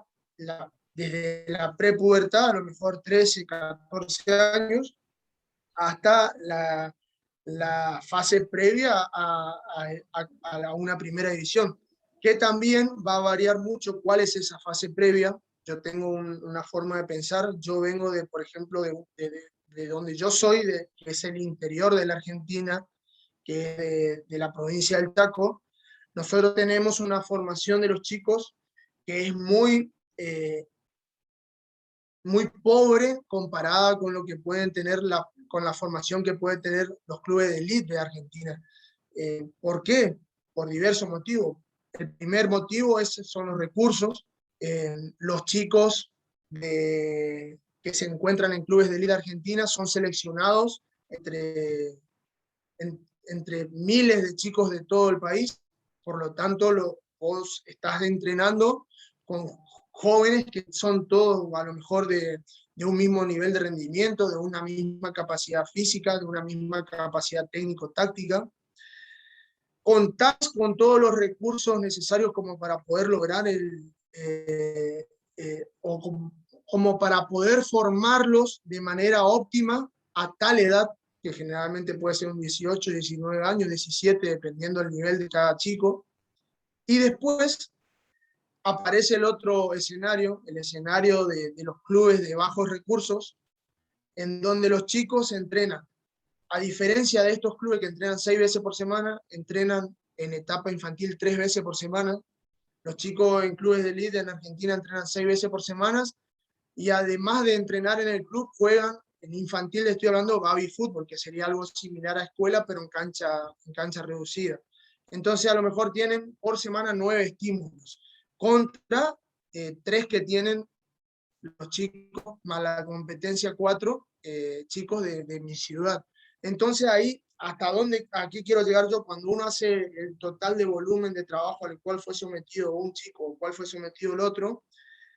desde la prepubertad, a lo mejor 13, 14 años, hasta la fase previa a una primera división, que también va a variar mucho cuál es esa fase previa. Yo tengo una forma de pensar, yo vengo por ejemplo, de donde yo soy, que es el interior de la Argentina, que es de la provincia del Chaco. Nosotros tenemos una formación de los chicos que es muy pobre comparada con lo que pueden tener con la formación que pueden tener los clubes de élite de Argentina. ¿Por qué? Por diversos motivos. El primer motivo son los recursos. Los chicos que se encuentran en clubes de élite argentina son seleccionados entre miles de chicos de todo el país. Por lo tanto, vos estás entrenando con jóvenes que son todos a lo mejor de un mismo nivel de rendimiento, de una misma capacidad física, de una misma capacidad técnico-táctica. Contás con todos los recursos necesarios como para poder lograr como para poder formarlos de manera óptima a tal edad que generalmente puede ser un 18, 19 años, 17, dependiendo del nivel de cada chico. Y después aparece el otro escenario, el escenario de los clubes de bajos recursos, en donde los chicos entrenan. A diferencia de estos clubes que entrenan 6 veces por semana, entrenan en etapa infantil 3 veces por semana. Los chicos en clubes de elite en Argentina entrenan 6 veces por semana, y además de entrenar en el club, juegan en infantil, estoy hablando baby fútbol, que sería algo similar a escuela, pero en cancha reducida. Entonces a lo mejor tienen por semana 9 estímulos, contra 3 que tienen los chicos, más la competencia 4 chicos de mi ciudad. Entonces ahí, hasta dónde, aquí quiero llegar yo, cuando uno hace el total de volumen de trabajo al cual fue sometido un chico o cual fue sometido el otro,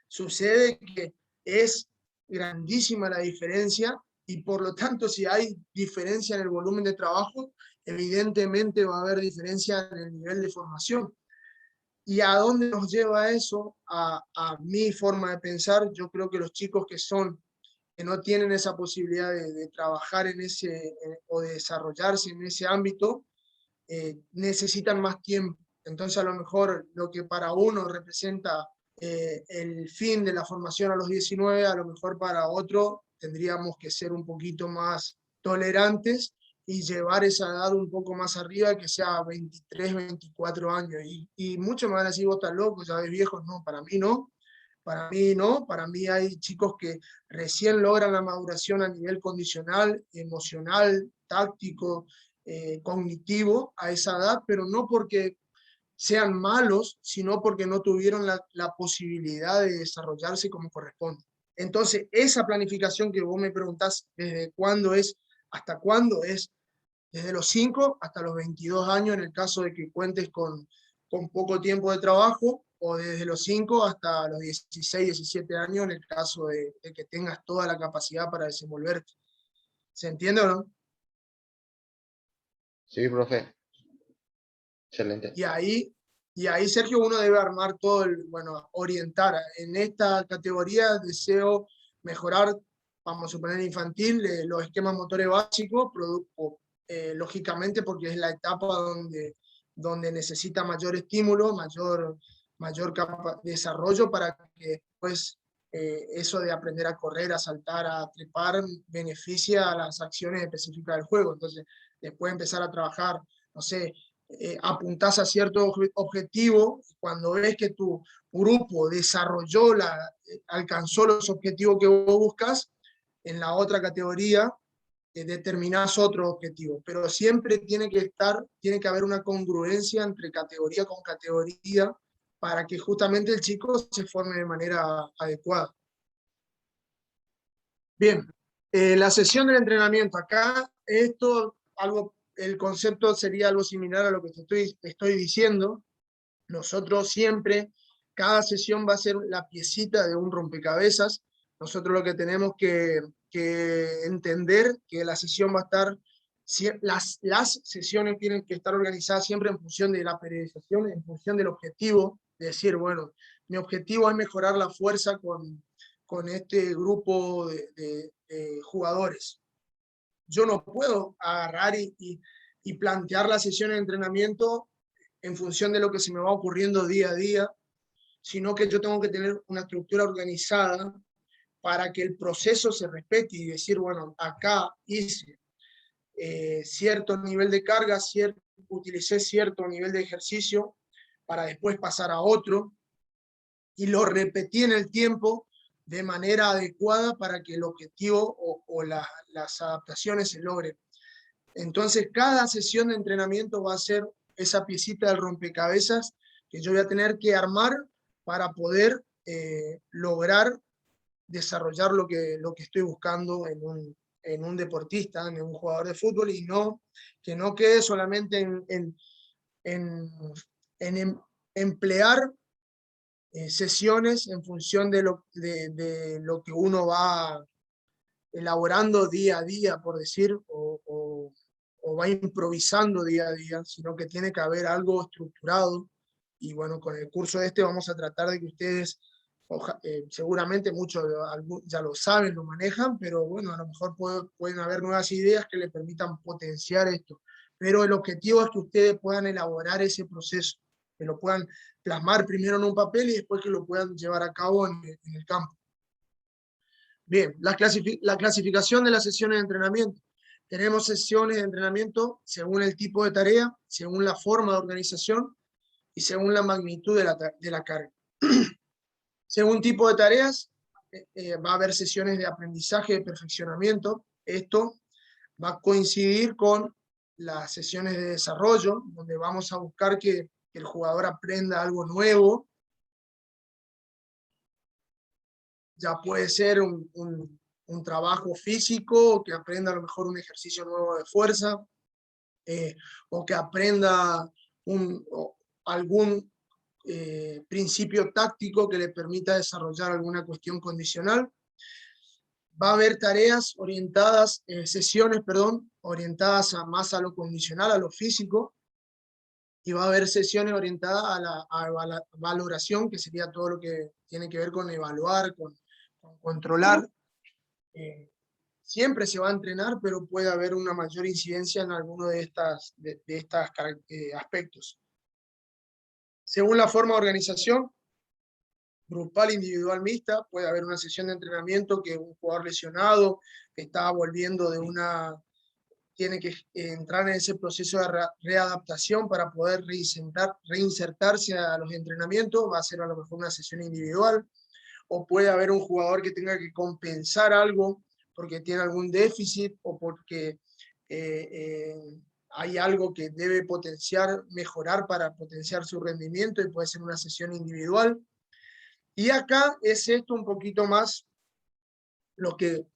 sucede que es grandísima la diferencia, y por lo tanto si hay diferencia en el volumen de trabajo, evidentemente va a haber diferencia en el nivel de formación. ¿Y a dónde nos lleva eso? A mi forma de pensar. Yo creo que los chicos que no tienen esa posibilidad de trabajar en ese, o de desarrollarse en ese ámbito, necesitan más tiempo. Entonces a lo mejor lo que para uno representa el fin de la formación a los 19, a lo mejor para otro tendríamos que ser un poquito más tolerantes y llevar esa edad un poco más arriba, que sea 23, 24 años. Y muchos me van a decir, vos estás loco, ya ves viejos. No, para mí no. Para mí no, para mí hay chicos que recién logran la maduración a nivel condicional, emocional, táctico, cognitivo a esa edad, pero no porque sean malos, sino porque no tuvieron la posibilidad de desarrollarse como corresponde. Entonces, esa planificación que vos me preguntás, ¿desde cuándo es? ¿Hasta cuándo es? Desde los 5 hasta los 22 años, en el caso de que cuentes con poco tiempo de trabajo, o desde los 5 hasta los 16, 17 años, en el caso de que tengas toda la capacidad para desenvolverte. ¿Se entiende o no? Sí, profe. Excelente. Y ahí, Sergio, uno debe armar todo, bueno, orientar. En esta categoría deseo mejorar, vamos a suponer infantil, los esquemas motores básicos, lógicamente porque es la etapa donde necesita mayor estímulo, mayor desarrollo, para que después eso de aprender a correr, a saltar, a trepar, beneficia a las acciones específicas del juego. Entonces, después empezar a trabajar, no sé, apuntás a cierto objetivo, cuando ves que tu grupo desarrolló, alcanzó los objetivos que vos buscas, en la otra categoría determinás otro objetivo, pero siempre tiene que haber una congruencia entre categoría con categoría, para que justamente el chico se forme de manera adecuada. Bien, la sesión del entrenamiento. Acá el concepto sería algo similar a lo que te estoy diciendo. Nosotros siempre, cada sesión va a ser la piecita de un rompecabezas. Nosotros lo que tenemos que entender que la sesión va a estar, las sesiones tienen que estar organizadas siempre en función de la periodización, en función del objetivo, de decir, bueno, mi objetivo es mejorar la fuerza con este grupo de jugadores. Yo no puedo agarrar y plantear la sesión de entrenamiento en función de lo que se me va ocurriendo día a día, sino que yo tengo que tener una estructura organizada para que el proceso se respete y decir, bueno, acá hice cierto nivel de carga, utilicé cierto nivel de ejercicio para después pasar a otro, y lo repetí en el tiempo de manera adecuada para que el objetivo o las adaptaciones se logren. Entonces, cada sesión de entrenamiento va a ser esa piecita del rompecabezas que yo voy a tener que armar para poder lograr desarrollar lo que estoy buscando en un deportista, en un jugador de fútbol, y que no quede solamente en emplear sesiones en función de lo que uno va elaborando día a día, por decir, o va improvisando día a día, sino que tiene que haber algo estructurado. Y bueno, con el curso vamos a tratar de que ustedes seguramente muchos ya lo saben, lo manejan, pero bueno, a lo mejor pueden haber nuevas ideas que le permitan potenciar esto. Pero el objetivo es que ustedes puedan elaborar ese proceso, que lo puedan plasmar primero en un papel y después que lo puedan llevar a cabo en el campo. Bien, la clasificación de las sesiones de entrenamiento. Tenemos sesiones de entrenamiento según el tipo de tarea, según la forma de organización y según la magnitud de la carga. Según tipo de tareas, va a haber sesiones de aprendizaje, de perfeccionamiento. Esto va a coincidir con las sesiones de desarrollo, donde vamos a buscar que el jugador aprenda algo nuevo. Ya puede ser un trabajo físico, o que aprenda a lo mejor un ejercicio nuevo de fuerza, o que aprenda algún principio táctico que le permita desarrollar alguna cuestión condicional. Va a haber tareas orientadas, sesiones, perdón, orientadas más a lo condicional, a lo físico, y va a haber sesiones orientadas a la valoración, que sería todo lo que tiene que ver con evaluar, con controlar. Siempre se va a entrenar, pero puede haber una mayor incidencia en alguno de estos aspectos. Según la forma de organización, grupal, individual, mixta, puede haber una sesión de entrenamiento que un jugador lesionado que está volviendo tiene que entrar en ese proceso de readaptación para poder reinsertarse a los entrenamientos, va a ser a lo mejor una sesión individual, o puede haber un jugador que tenga que compensar algo porque tiene algún déficit o porque hay algo que debe mejorar para potenciar su rendimiento, y puede ser una sesión individual. Y acá es esto un poquito más lo que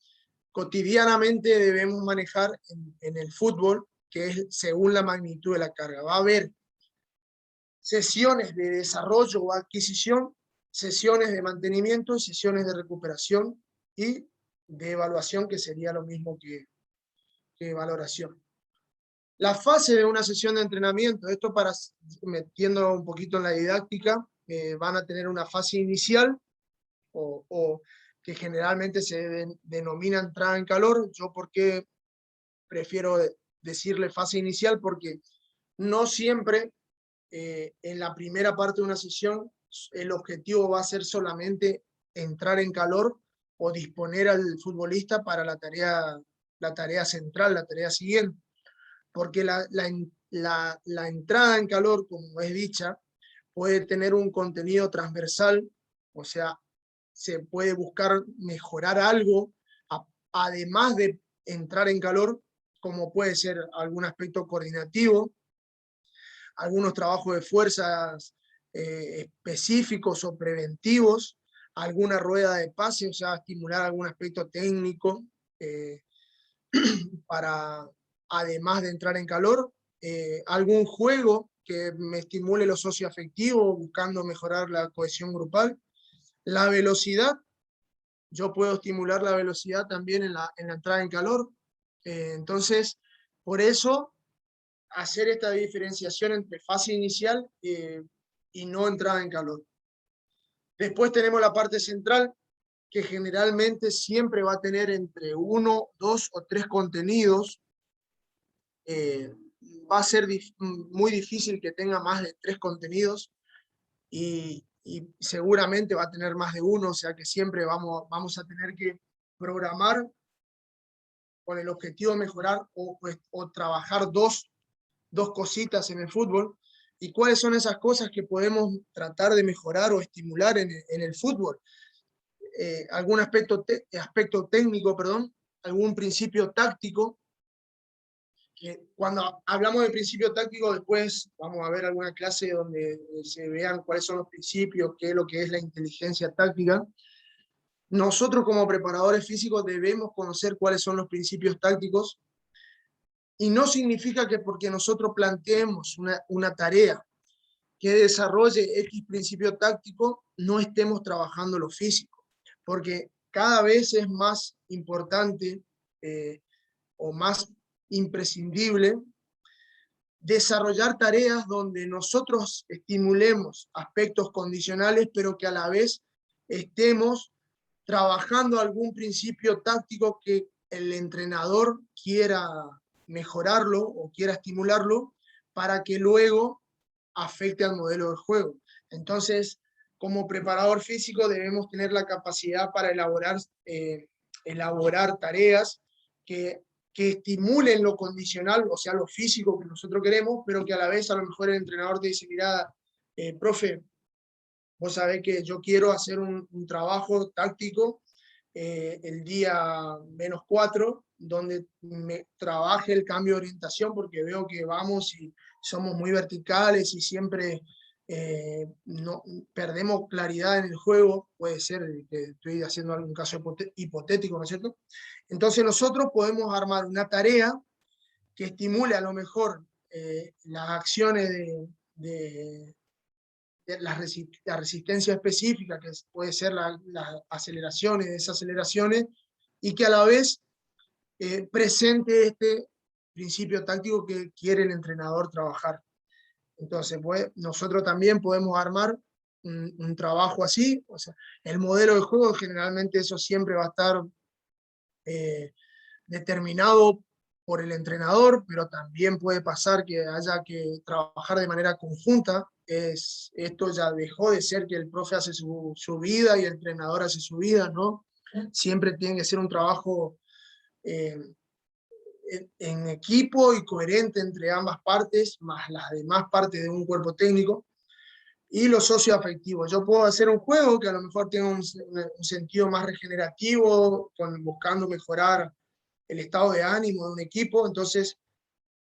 cotidianamente debemos manejar en el fútbol, que es según la magnitud de la carga. Va a haber sesiones de desarrollo o adquisición, sesiones de mantenimiento, sesiones de recuperación y de evaluación, que sería lo mismo que valoración. La fase de una sesión de entrenamiento, esto para metiendo un poquito en la didáctica, van a tener una fase inicial, o que generalmente se denomina entrada en calor. Yo, ¿por qué prefiero decirle fase inicial? Porque no siempre en la primera parte de una sesión el objetivo va a ser solamente entrar en calor o disponer al futbolista para la tarea central, la tarea siguiente. Porque la entrada en calor, como es dicha, puede tener un contenido transversal, o sea, se puede buscar mejorar algo, además de entrar en calor, como puede ser algún aspecto coordinativo, algunos trabajos de fuerzas específicos o preventivos, alguna rueda de pase, o sea, estimular algún aspecto técnico para, además de entrar en calor, algún juego que me estimule lo socioafectivo, buscando mejorar la cohesión grupal. La velocidad, yo puedo estimular la velocidad también en la entrada en calor. Entonces, por eso, hacer esta diferenciación entre fase inicial y no entrada en calor. Después tenemos la parte central, que generalmente siempre va a tener entre 1, 2 o 3 contenidos. Va a ser muy difícil que tenga más de 3 contenidos, y seguramente va a tener más de uno, o sea que siempre vamos a tener que programar con el objetivo de mejorar o trabajar dos cositas en el fútbol. ¿Y cuáles son esas cosas que podemos tratar de mejorar o estimular en el fútbol? Algún aspecto técnico, perdón, algún principio táctico. Cuando hablamos de principio táctico, después vamos a ver alguna clase donde se vean cuáles son los principios, qué es lo que es la inteligencia táctica. Nosotros como preparadores físicos debemos conocer cuáles son los principios tácticos, y no significa que porque nosotros planteemos una tarea que desarrolle X principio táctico, no estemos trabajando lo físico, porque cada vez es más importante o más imprescindible desarrollar tareas donde nosotros estimulemos aspectos condicionales, pero que a la vez estemos trabajando algún principio táctico que el entrenador quiera mejorarlo o quiera estimularlo para que luego afecte al modelo de juego. Entonces, como preparador físico debemos tener la capacidad para elaborar tareas que estimulen lo condicional, o sea, lo físico que nosotros queremos, pero que a la vez a lo mejor el entrenador te dice, mira, profe, vos sabés que yo quiero hacer un trabajo táctico el día -4, donde me trabaje el cambio de orientación, porque veo que vamos y somos muy verticales y siempre no, perdemos claridad en el juego. Puede ser que estoy haciendo algún caso hipotético, ¿no es cierto? Entonces nosotros podemos armar una tarea que estimule a lo mejor las acciones de la resistencia específica, que puede ser las aceleraciones, desaceleraciones, y que a la vez presente este principio táctico que quiere el entrenador trabajar. Entonces, pues, nosotros también podemos armar un trabajo así. O sea, el modelo de juego, generalmente eso siempre va a estar determinado por el entrenador, pero también puede pasar que haya que trabajar de manera conjunta. Esto ya dejó de ser que el profe hace su vida y el entrenador hace su vida, ¿no? Siempre tiene que ser un trabajo en equipo y coherente entre ambas partes, más las demás partes de un cuerpo técnico. Y lo socioafectivo. Yo puedo hacer un juego que a lo mejor tenga un sentido más regenerativo, buscando mejorar el estado de ánimo de un equipo. Entonces,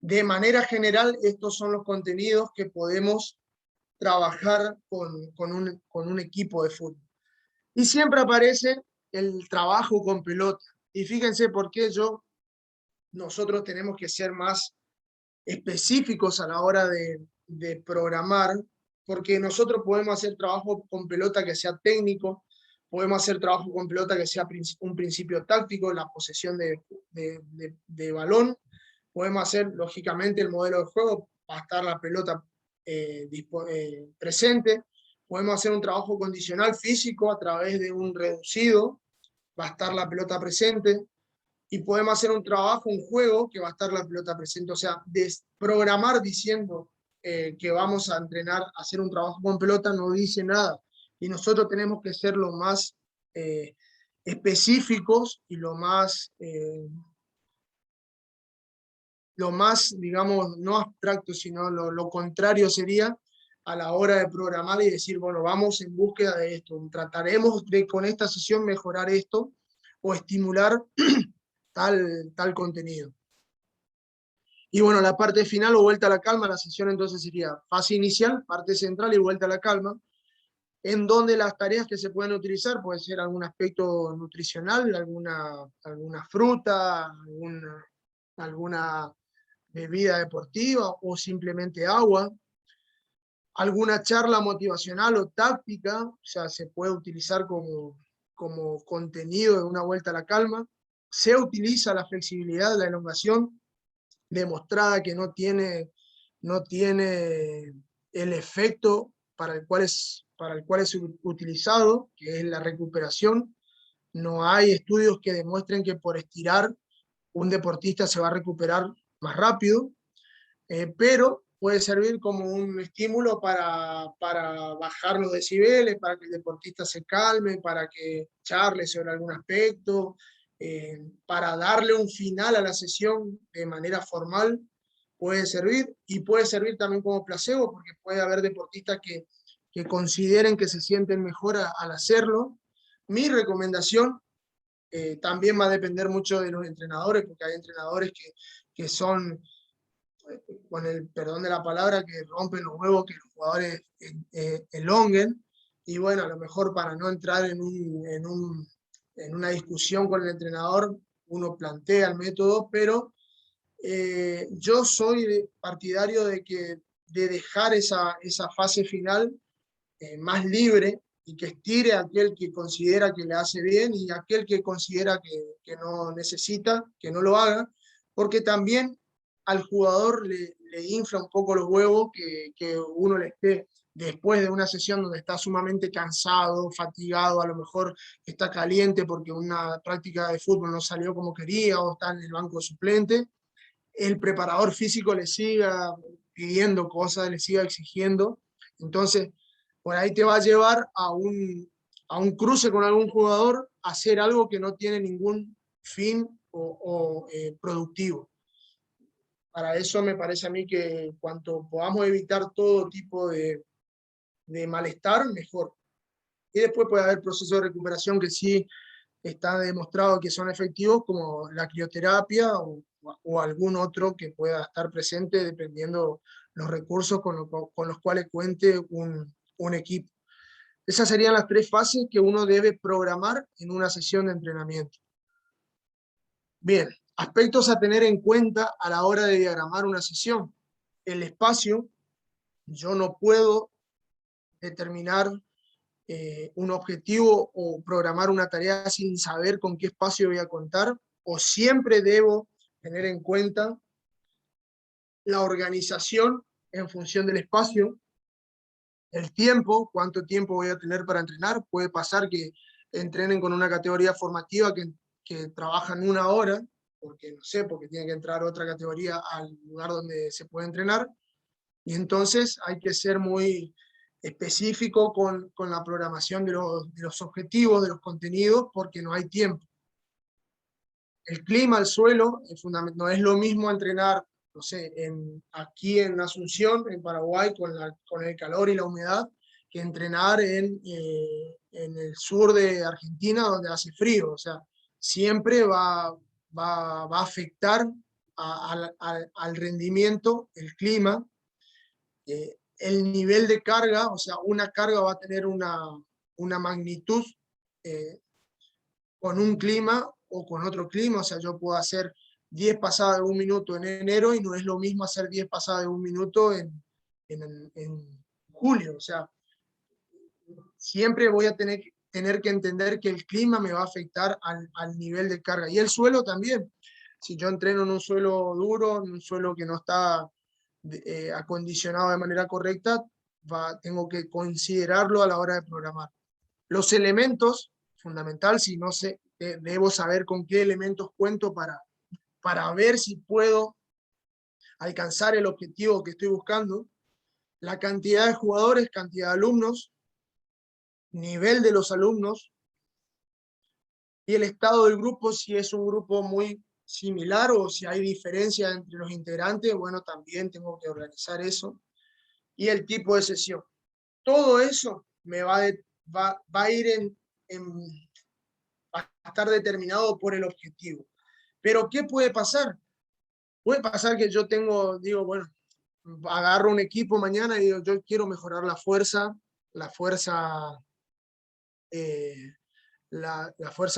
de manera general, estos son los contenidos que podemos trabajar con un equipo de fútbol. Y siempre aparece el trabajo con pelota. Y fíjense por qué nosotros tenemos que ser más específicos a la hora de programar, porque nosotros podemos hacer trabajo con pelota que sea técnico, podemos hacer trabajo con pelota que sea un principio táctico, la posesión de balón, podemos hacer, lógicamente, el modelo de juego, va a estar la pelota presente, podemos hacer un trabajo condicional físico a través de un reducido, va a estar la pelota presente, y podemos hacer un trabajo, un juego, que va a estar la pelota presente. O sea, desprogramar diciendo que vamos a entrenar, a hacer un trabajo con pelota, no dice nada. Y nosotros tenemos que ser lo más específicos y lo más, digamos, no abstracto, sino lo contrario sería a la hora de programar y decir, bueno, vamos en búsqueda de esto. Trataremos de con esta sesión mejorar esto o estimular tal contenido. Y bueno, la parte final o vuelta a la calma, la sesión entonces sería fase inicial, parte central y vuelta a la calma, en donde las tareas que se pueden utilizar puede ser algún aspecto nutricional, alguna fruta, alguna bebida deportiva o simplemente agua, alguna charla motivacional o táctica, o sea, se puede utilizar como contenido de una vuelta a la calma. Se utiliza la flexibilidad, la elongación, demostrada que no tiene el efecto para el cual es utilizado, que es la recuperación. No hay estudios que demuestren que por estirar un deportista se va a recuperar más rápido, pero puede servir como un estímulo para bajar los decibeles, para que el deportista se calme, para que charle sobre algún aspecto, para darle un final a la sesión de manera formal, puede servir, y puede servir también como placebo, porque puede haber deportistas que consideren que se sienten mejor al hacerlo. Mi recomendación también va a depender mucho de los entrenadores, porque hay entrenadores que son, con el perdón de la palabra, que rompen los huevos que los jugadores elonguen, y bueno, a lo mejor para no entrar en una discusión con el entrenador, uno plantea el método, pero yo soy partidario de dejar esa fase final más libre, y que estire a aquel que considera que le hace bien y aquel que considera que no necesita, que no lo haga, porque también al jugador le infla un poco los huevos que uno le esté después de una sesión donde está sumamente cansado, fatigado, a lo mejor está caliente porque una práctica de fútbol no salió como quería o está en el banco de suplente, el preparador físico le siga pidiendo cosas, le siga exigiendo. Entonces, por ahí te va a llevar a un cruce con algún jugador, a hacer algo que no tiene ningún fin productivo. Para eso me parece a mí que cuanto podamos evitar todo tipo de malestar, mejor. Y después puede haber procesos de recuperación que sí está demostrado que son efectivos, como la crioterapia o algún otro que pueda estar presente dependiendo los recursos con los cuales cuente un equipo. Esas serían las 3 fases que uno debe programar en una sesión de entrenamiento. Bien, aspectos a tener en cuenta a la hora de diagramar una sesión. El espacio, yo no puedo determinar un objetivo o programar una tarea sin saber con qué espacio voy a contar, o siempre debo tener en cuenta la organización en función del espacio, el tiempo, cuánto tiempo voy a tener para entrenar. Puede pasar que entrenen con una categoría formativa que trabajan 1 hora, porque no sé, porque tiene que entrar otra categoría al lugar donde se puede entrenar, y entonces hay que ser muy específico con la programación de los objetivos, de los contenidos, porque no hay tiempo. El clima, el suelo, no es lo mismo entrenar, no sé, aquí en Asunción, en Paraguay, con el calor y la humedad, que entrenar en el sur de Argentina, donde hace frío. O sea, siempre va a afectar al rendimiento, el clima, el nivel de carga. O sea, una carga va a tener una magnitud con un clima o con otro clima. O sea, yo puedo hacer 10 pasadas de 1 minuto en enero y no es lo mismo hacer 10 pasadas de 1 minuto en julio. O sea, siempre voy a tener que entender que el clima me va a afectar al nivel de carga. Y el suelo también. Si yo entreno en un suelo duro, en un suelo que no está acondicionado de manera correcta, tengo que considerarlo a la hora de programar. Los elementos, fundamental, si no sé, debo saber con qué elementos cuento para ver si puedo alcanzar el objetivo que estoy buscando. La cantidad de jugadores, cantidad de alumnos, nivel de los alumnos, y el estado del grupo, si es un grupo muy similar o si hay diferencia entre los integrantes, bueno, también tengo que organizar eso. Y el tipo de sesión. Todo eso me va a ir va a estar determinado por el objetivo. Pero ¿qué puede pasar? Puede pasar que yo digo, bueno, agarro un equipo mañana y digo, yo quiero mejorar la fuerza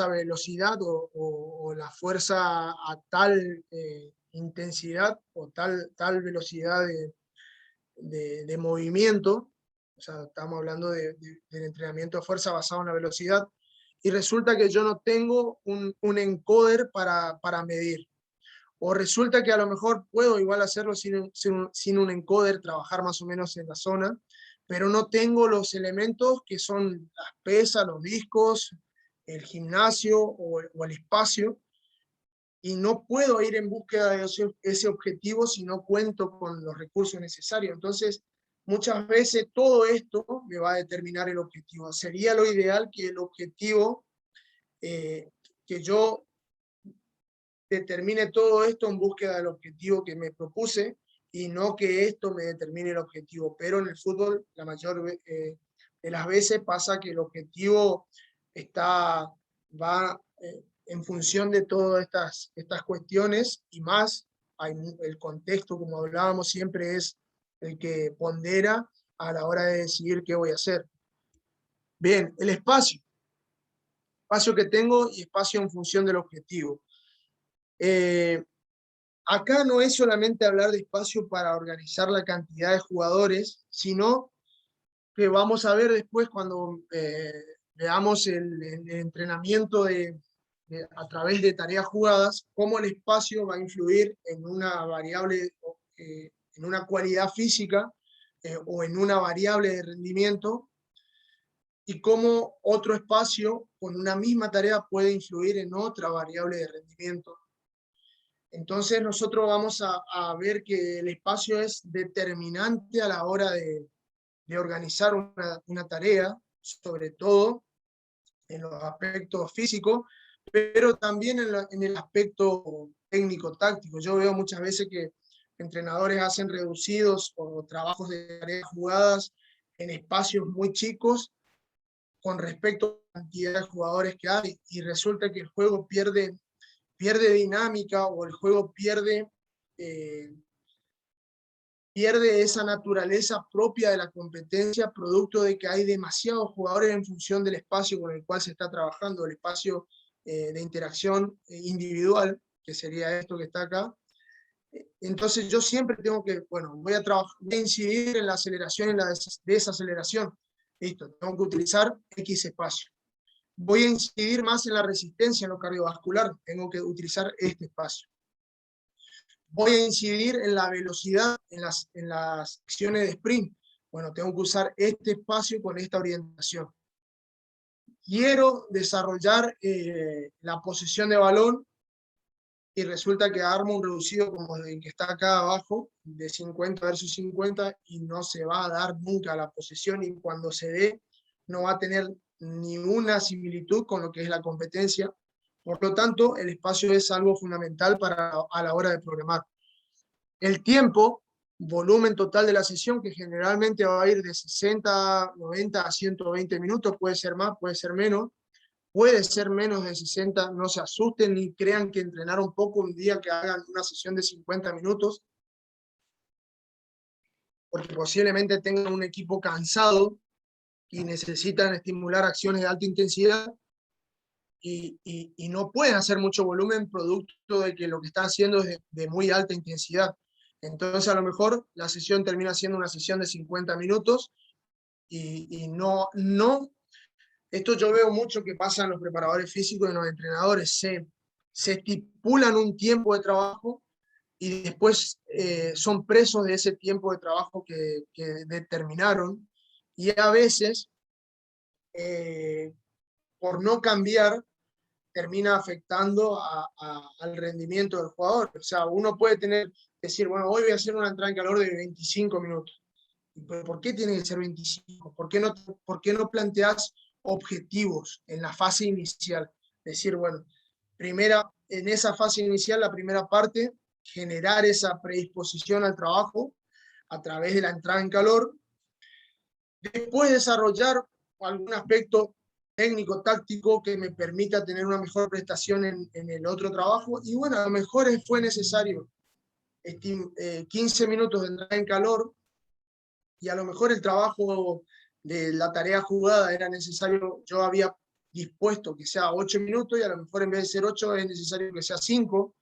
velocidad o la fuerza a tal intensidad o tal velocidad de movimiento. O sea, estamos hablando del entrenamiento de fuerza basado en la velocidad, y resulta que yo no tengo un encoder para medir. O resulta que a lo mejor puedo igual hacerlo sin un encoder, trabajar más o menos en la zona, pero no tengo los elementos que son las pesas, los discos, el gimnasio o el espacio, y no puedo ir en búsqueda de ese objetivo si no cuento con los recursos necesarios. Entonces, muchas veces todo esto me va a determinar el objetivo. Sería lo ideal que el objetivo, que yo determine todo esto en búsqueda del objetivo que me propuse, y no que esto me determine el objetivo. Pero en el fútbol, la mayor de las veces pasa que el objetivo va en función de todas estas cuestiones, y más el contexto, como hablábamos, siempre es el que pondera a la hora de decidir qué voy a hacer. Bien, el espacio que tengo y espacio en función del objetivo. Acá no es solamente hablar de espacio para organizar la cantidad de jugadores, sino que vamos a ver después cuando veamos el entrenamiento a través de tareas jugadas, cómo el espacio va a influir en una variable, en una cualidad física o en una variable de rendimiento, y cómo otro espacio con una misma tarea puede influir en otra variable de rendimiento. Entonces nosotros vamos a ver que el espacio es determinante a la hora de organizar una tarea, sobre todo en los aspectos físicos, pero también en el aspecto técnico-táctico. Yo veo muchas veces que entrenadores hacen reducidos o trabajos de tareas jugadas en espacios muy chicos con respecto a la cantidad de jugadores que hay, y resulta que el juego pierde dinámica, o el juego pierde esa naturaleza propia de la competencia, producto de que hay demasiados jugadores en función del espacio con el cual se está trabajando, el espacio de interacción individual, que sería esto que está acá. Entonces yo siempre tengo que, bueno, voy a incidir en la aceleración y en la desaceleración. Listo, tengo que utilizar X espacio. Voy a incidir más en la resistencia, en lo cardiovascular, tengo que utilizar este espacio. Voy a incidir en la velocidad, en las acciones de sprint. Bueno, tengo que usar este espacio con esta orientación. Quiero desarrollar la posesión de balón, y resulta que armo un reducido como el que está acá abajo, de 50 versus 50, y no se va a dar nunca la posesión, y cuando se dé no va a tener ninguna similitud con lo que es la competencia. Por lo tanto, el espacio es algo fundamental a la hora de programar. El tiempo, volumen total de la sesión, que generalmente va a ir de 60, 90 a 120 minutos, puede ser más, puede ser menos. Puede ser menos de 60, no se asusten ni crean que entrenaron poco un día que hagan una sesión de 50 minutos, porque posiblemente tengan un equipo cansado y necesitan estimular acciones de alta intensidad, y no pueden hacer mucho volumen producto de que lo que están haciendo es de muy alta intensidad. Entonces a lo mejor la sesión termina siendo una sesión de 50 minutos y no. Esto yo veo mucho que pasa en los preparadores físicos y en los entrenadores. Se estipulan un tiempo de trabajo y después son presos de ese tiempo de trabajo que determinaron, y a veces, por no cambiar, termina afectando al rendimiento del jugador. O sea, uno puede decir, bueno, hoy voy a hacer una entrada en calor de 25 minutos. ¿Pero por qué tiene que ser 25? ¿Por qué no planteas objetivos en la fase inicial? Decir, bueno, en esa fase inicial, la primera parte, generar esa predisposición al trabajo a través de la entrada en calor. Después desarrollar algún aspecto técnico, táctico, que me permita tener una mejor prestación en el otro trabajo. Y bueno, a lo mejor fue necesario 15 minutos de entrada en calor, y a lo mejor el trabajo de la tarea jugada era necesario, yo había dispuesto que sea 8 minutos, y a lo mejor en vez de ser 8 es necesario que sea 5,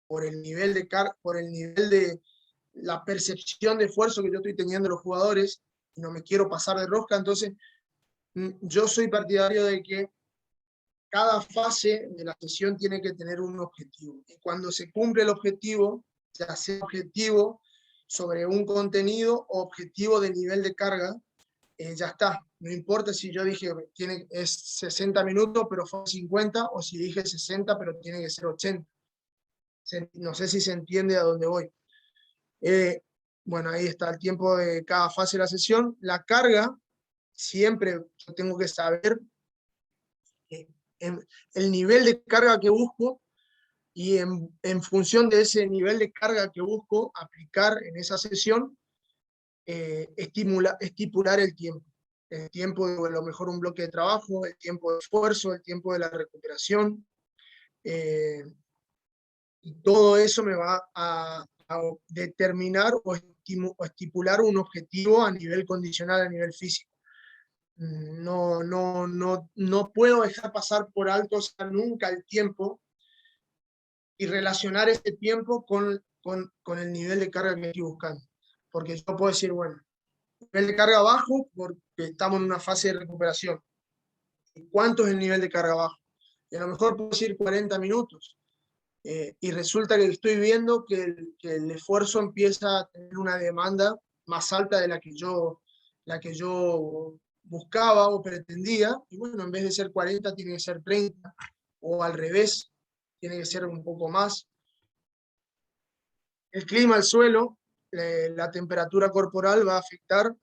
por el nivel de la percepción de esfuerzo que yo estoy teniendo los jugadores, y no me quiero pasar de rosca. Entonces yo soy partidario de que cada fase de la sesión tiene que tener un objetivo, y cuando se cumple el objetivo, ya sea objetivo sobre un contenido o objetivo de nivel de carga, ya está. No importa si yo dije es 60 minutos pero fue 50, o si dije 60 pero tiene que ser 80. No sé si se entiende a dónde voy. Bueno, ahí está el tiempo de cada fase de la sesión. La carga, siempre yo tengo que saber el nivel de carga que busco, y en función de ese nivel de carga que busco aplicar en esa sesión, estipular el tiempo de a lo mejor un bloque de trabajo, el tiempo de esfuerzo, el tiempo de la recuperación, y todo eso me va a determinar o estipular un objetivo a nivel condicional, a nivel físico. No puedo dejar pasar por alto, o sea, nunca el tiempo, y relacionar ese tiempo con el nivel de carga que estoy buscando. Porque yo puedo decir, bueno, nivel de carga bajo porque estamos en una fase de recuperación. ¿Cuánto es el nivel de carga bajo? Y a lo mejor puedo decir 40 minutos. Y resulta que estoy viendo que el esfuerzo empieza a tener una demanda más alta de la que yo buscaba o pretendía, y bueno, en vez de ser 40 tiene que ser 30, o al revés, tiene que ser un poco más. El clima, el suelo, la temperatura corporal va a afectar,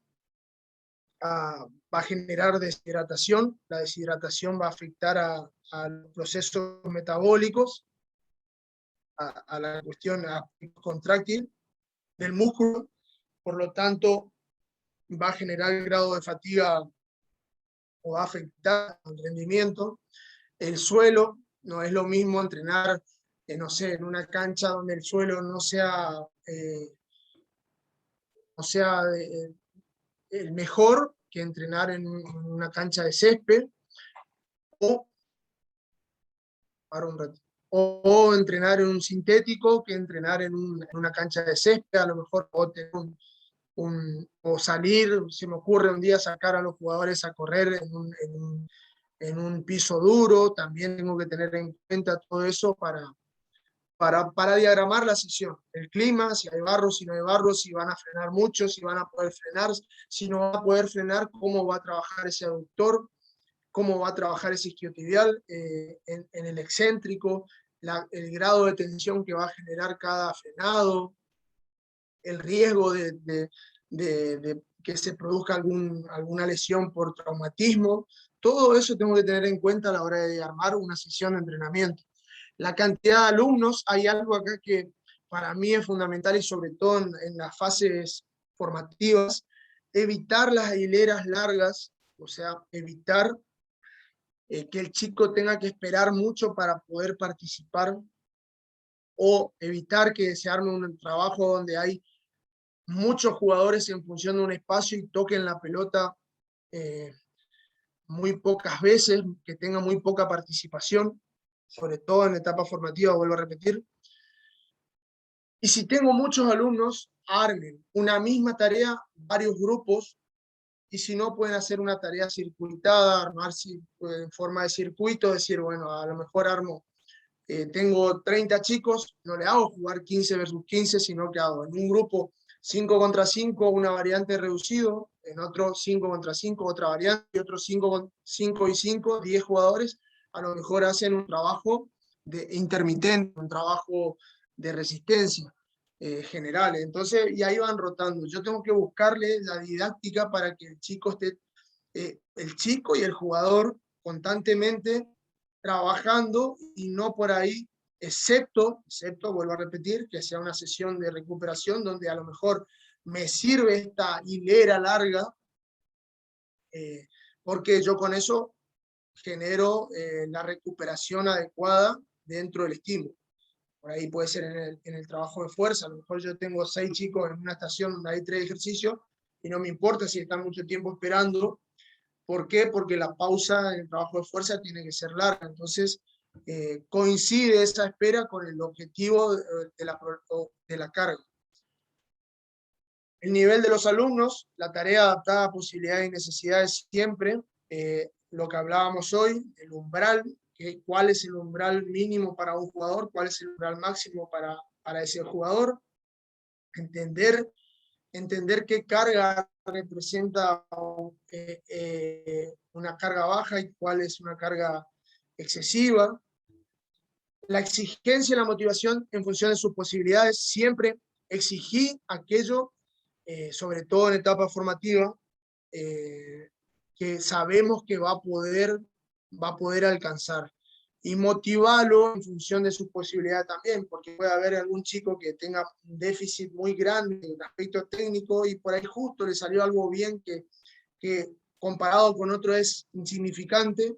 va a generar deshidratación, la deshidratación va a afectar a los procesos metabólicos, a la cuestión contráctil del músculo, por lo tanto va a generar el grado de fatiga o va a afectar el rendimiento. El suelo, no es lo mismo entrenar, no sé, en una cancha donde el suelo no sea el mejor que entrenar en una cancha de césped o, o entrenar en un sintético que entrenar en una cancha de césped, a lo mejor, o tener o salir, se me ocurre un día sacar a los jugadores a correr en un piso duro, también tengo que tener en cuenta todo eso para diagramar la sesión. El clima, si hay barro, si no hay barro, si van a frenar mucho, si van a poder frenar, si no va a poder frenar, cómo va a trabajar ese aductor, cómo va a trabajar ese isquiotibial en el excéntrico, el grado de tensión que va a generar cada frenado, el riesgo de que se produzca alguna lesión por traumatismo. Todo eso tengo que tener en cuenta a la hora de armar una sesión de entrenamiento. La cantidad de alumnos, hay algo acá que para mí es fundamental y sobre todo en las fases formativas, evitar las hileras largas, o sea, evitar que el chico tenga que esperar mucho para poder participar o evitar que se arme un trabajo donde hay muchos jugadores en función de un espacio y toquen la pelota muy pocas veces, que tengan muy poca participación, sobre todo en etapa formativa, vuelvo a repetir. Y si tengo muchos alumnos, armen una misma tarea, varios grupos, y si no pueden hacer una tarea circuitada, armar en forma de circuito, decir, bueno, a lo mejor armo, tengo 30 chicos, no le hago jugar 15 versus 15, sino que hago en un grupo 5 contra 5, una variante reducido, en otro 5 contra 5, otra variante, y otro 5 y 5, 10 jugadores, a lo mejor hacen un trabajo intermitente, un trabajo de resistencia general. Entonces, y ahí van rotando. Yo tengo que buscarle la didáctica para que el chico esté, el chico y el jugador constantemente trabajando y no por ahí, excepto, vuelvo a repetir, que sea una sesión de recuperación donde a lo mejor me sirve esta hilera larga, porque yo con eso genero la recuperación adecuada dentro del estímulo. Por ahí puede ser en el trabajo de fuerza, a lo mejor yo tengo 6 chicos en una estación donde hay 3 ejercicios y no me importa si están mucho tiempo esperando. ¿Por qué? Porque la pausa en el trabajo de fuerza tiene que ser larga, entonces coincide esa espera con el objetivo de la carga. El nivel de los alumnos, la tarea adaptada a posibilidades y necesidades siempre, lo que hablábamos hoy, el umbral, cuál es el umbral mínimo para un jugador, cuál es el umbral máximo para ese jugador, entender qué carga representa una carga baja y cuál es una carga excesiva. La exigencia y la motivación en función de sus posibilidades, siempre exigí aquello, sobre todo en etapa formativa, que sabemos que va a poder alcanzar. Y motivarlo en función de sus posibilidades también, porque puede haber algún chico que tenga un déficit muy grande en aspecto técnico y por ahí justo le salió algo bien que comparado con otro es insignificante,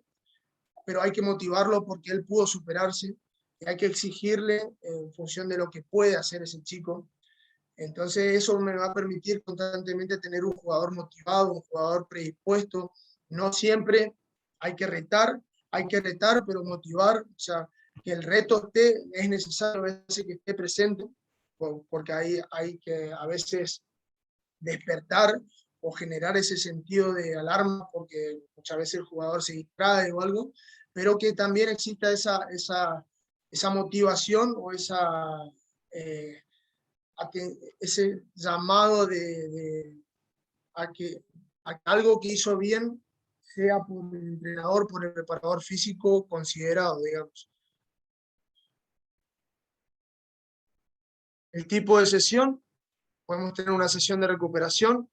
pero hay que motivarlo porque él pudo superarse y hay que exigirle en función de lo que puede hacer ese chico. Entonces eso me va a permitir constantemente tener un jugador motivado, un jugador predispuesto. No siempre hay que retar, pero motivar, o sea, que el reto es necesario a veces que esté presente, porque hay que a veces despertar o generar ese sentido de alarma, porque muchas veces el jugador se distrae o algo, pero que también exista esa motivación o esa ese llamado a que algo que hizo bien sea por el entrenador, por el preparador físico considerado, digamos. El tipo de sesión, podemos tener una sesión de recuperación,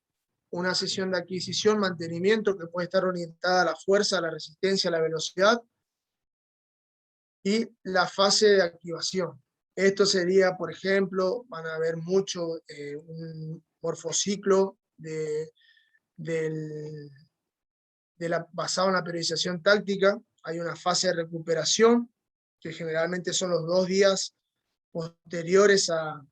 una sesión de adquisición, mantenimiento, que puede estar orientada a la fuerza, a la resistencia, a la velocidad, y la fase de activación. Esto sería, por ejemplo, van a ver mucho un morfociclo basado en la periodización táctica. Hay una fase de recuperación, que generalmente son los 2 días posteriores al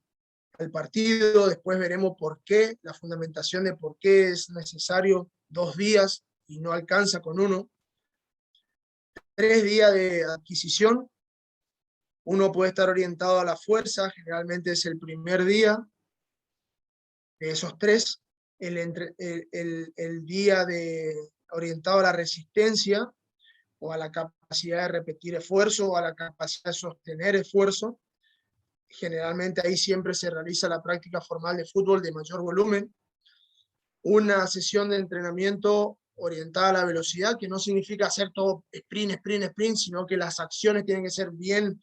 partido. Después veremos por qué, la fundamentación de por qué es necesario 2 días y no alcanza con 1. 3 días de adquisición. Uno puede estar orientado a la fuerza, generalmente es el primer día de esos 3. El día orientado a la resistencia o a la capacidad de repetir esfuerzo o a la capacidad de sostener esfuerzo. Generalmente ahí siempre se realiza la práctica formal de fútbol de mayor volumen. Una sesión de entrenamiento orientada a la velocidad, que no significa hacer todo sprint, sprint, sprint, sino que las acciones tienen que ser bien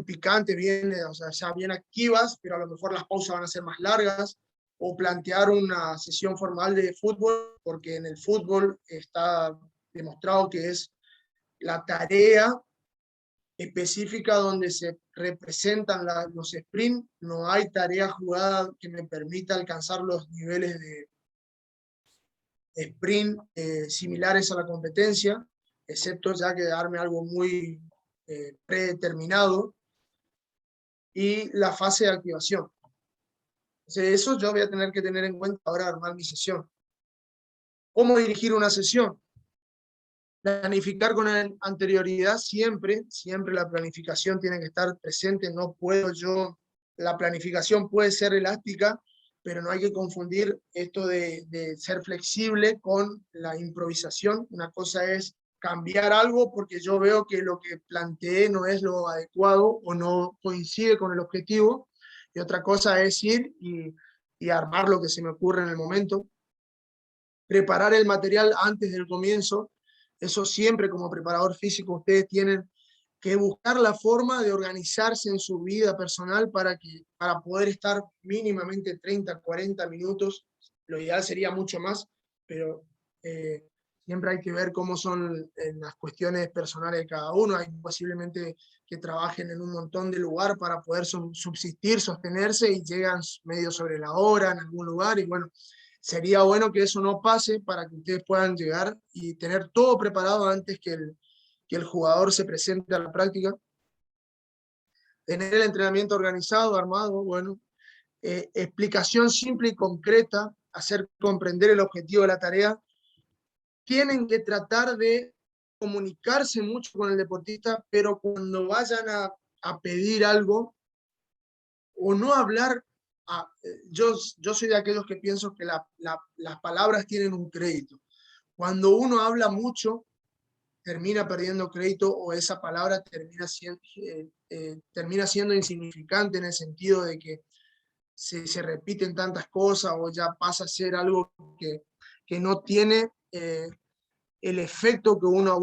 picantes, o sea, ya bien activas, pero a lo mejor las pausas van a ser más largas, o plantear una sesión formal de fútbol, porque en el fútbol está demostrado que es la tarea específica donde se representan los sprints. No hay tarea jugada que me permita alcanzar los niveles de sprint similares a la competencia, excepto ya que darme algo muy predeterminado, y la fase de activación. Entonces, eso yo voy a tener que tener en cuenta ahora armar mi sesión. ¿Cómo dirigir una sesión? Planificar con anterioridad siempre la planificación tiene que estar presente. No puedo yo, la planificación puede ser elástica, pero no hay que confundir esto de ser flexible con la improvisación. Una cosa es cambiar algo porque yo veo que lo que planteé no es lo adecuado o no coincide con el objetivo, y otra cosa es ir y armar lo que se me ocurre en el momento. Preparar el material antes del comienzo. Eso siempre, como preparador físico, ustedes tienen que buscar la forma de organizarse en su vida personal para poder estar mínimamente 30, 40 minutos. Lo ideal sería mucho más, pero siempre hay que ver cómo son las cuestiones personales de cada uno. Hay posiblemente que trabajen en un montón de lugar para poder subsistir, sostenerse, y llegan medio sobre la hora en algún lugar, y bueno, sería bueno que eso no pase para que ustedes puedan llegar y tener todo preparado antes que el jugador se presente a la práctica. Tener el entrenamiento organizado, armado, bueno. Explicación simple y concreta, hacer comprender el objetivo de la tarea. Tienen que tratar de comunicarse mucho con el deportista, pero cuando vayan a pedir algo, o no hablar. Yo soy de aquellos que pienso que las palabras tienen un crédito. Cuando uno habla mucho, termina perdiendo crédito, o esa palabra termina siendo insignificante, en el sentido de que se repiten tantas cosas, o ya pasa a ser algo que no tiene el efecto que uno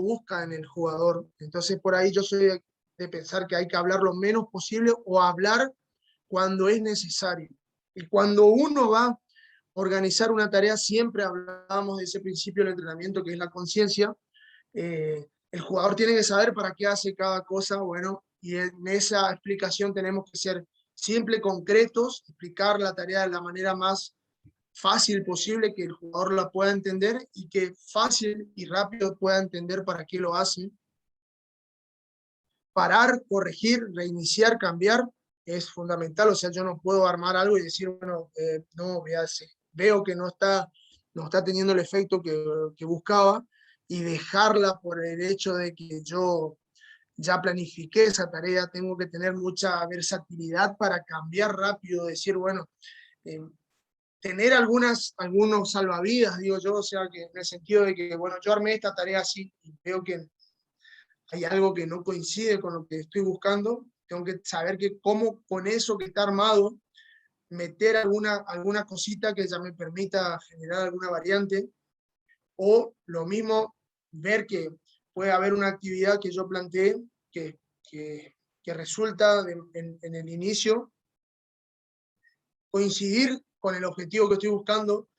busca en el jugador. Entonces, por ahí yo soy de pensar que hay que hablar lo menos posible, o hablar cuando es necesario. Y cuando uno va a organizar una tarea, siempre hablamos de ese principio del entrenamiento, que es la conciencia. El jugador tiene que saber para qué hace cada cosa, bueno, y en esa explicación tenemos que ser simple, concretos, explicar la tarea de la manera más fácil posible, que el jugador la pueda entender, y que fácil y rápido pueda entender para qué lo hace. Parar, corregir, reiniciar, cambiar, es fundamental. O sea, yo no puedo armar algo y decir, bueno, no, veo que no está teniendo el efecto que buscaba, y dejarla por el hecho de que yo ya planifiqué esa tarea. Tengo que tener mucha versatilidad para cambiar rápido, decir, bueno, tener algunos salvavidas, digo yo, o sea, que en el sentido de que, bueno, yo armé esta tarea así, y veo que hay algo que no coincide con lo que estoy buscando, tengo que saber que cómo con eso que está armado, meter alguna cosita que ya me permita generar alguna variante, o lo mismo, ver que puede haber una actividad que yo planteé que resulta en el inicio coincidir con el objetivo que estoy buscando,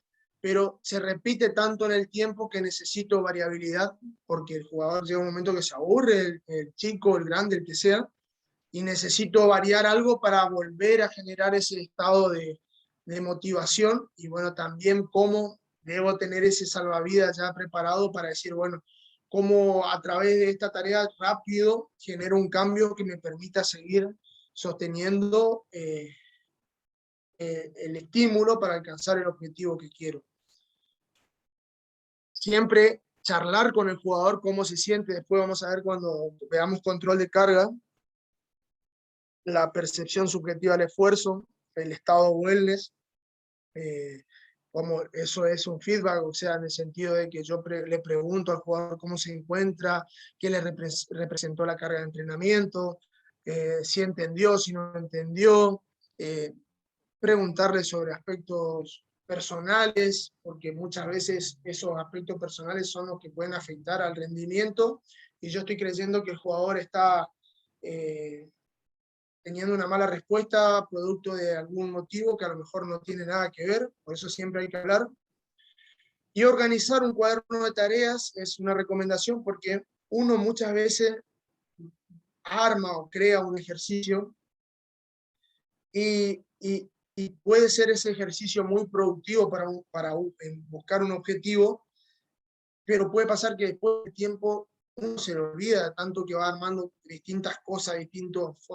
pero se repite tanto en el tiempo que necesito variabilidad, porque el jugador llega un momento que se aburre, el chico, el grande, el que sea, y necesito variar algo para volver a generar ese estado de motivación, y bueno, también cómo debo tener ese salvavidas ya preparado para decir, bueno, cómo a través de esta tarea rápido genero un cambio que me permita seguir sosteniendo el estímulo para alcanzar el objetivo que quiero. Siempre charlar con el jugador cómo se siente, después vamos a ver cuando veamos control de carga, la percepción subjetiva del esfuerzo, el estado wellness, como eso es un feedback, o sea, en el sentido de que yo le pregunto al jugador cómo se encuentra, qué le representó la carga de entrenamiento, si entendió, si no entendió, preguntarle sobre aspectos personales, porque muchas veces esos aspectos personales son los que pueden afectar al rendimiento, y yo estoy creyendo que el jugador está teniendo una mala respuesta producto de algún motivo que a lo mejor no tiene nada que ver, por eso siempre hay que hablar. Y organizar un cuaderno de tareas es una recomendación, porque uno muchas veces arma o crea un ejercicio y puede ser ese ejercicio muy productivo para buscar un objetivo, pero puede pasar que después de tiempo uno se le olvida tanto que va armando distintas cosas,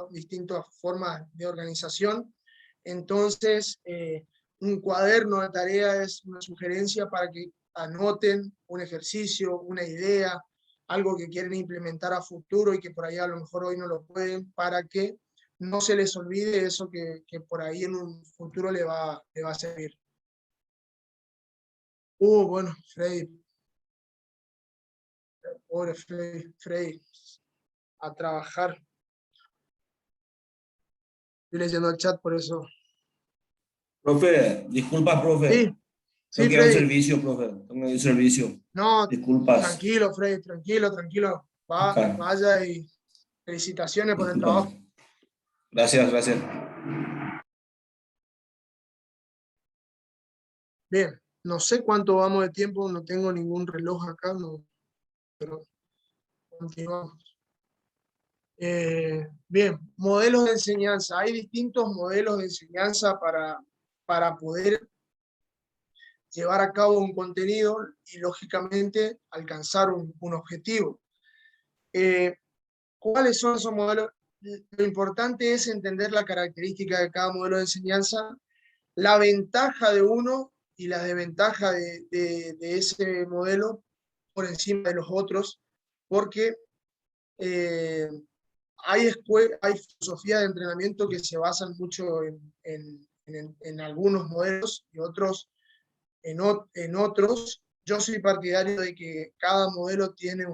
distintas formas de organización. Entonces, un cuaderno de tareas es una sugerencia para que anoten un ejercicio, una idea, algo que quieren implementar a futuro y que por ahí a lo mejor hoy no lo pueden, para que no se les olvide eso que por ahí en un futuro le va a servir. Bueno, Freddy. Pobre Freddy, a trabajar. Estoy leyendo el chat por eso. Profe, disculpa, profe. Sí, Tengo sí, que ir a un Freddy. servicio, profe. Tengo que ir a un servicio. No, Disculpas. tranquilo, Freddy, tranquilo. Okay. Vaya y felicitaciones por el Disculpas. trabajo. Gracias, gracias. Bien, no sé cuánto vamos de tiempo, no tengo ningún reloj acá, no, pero continuamos. Bien, modelos de enseñanza. Hay distintos modelos de enseñanza para poder llevar a cabo un contenido y, lógicamente, alcanzar un objetivo. ¿Cuáles son esos modelos? Lo importante es entender la característica de cada modelo de enseñanza, la ventaja de uno y la desventaja de ese modelo por encima de los otros, porque hay filosofías de entrenamiento que se basan mucho en algunos modelos y otros en otros. Yo soy partidario de que cada modelo tiene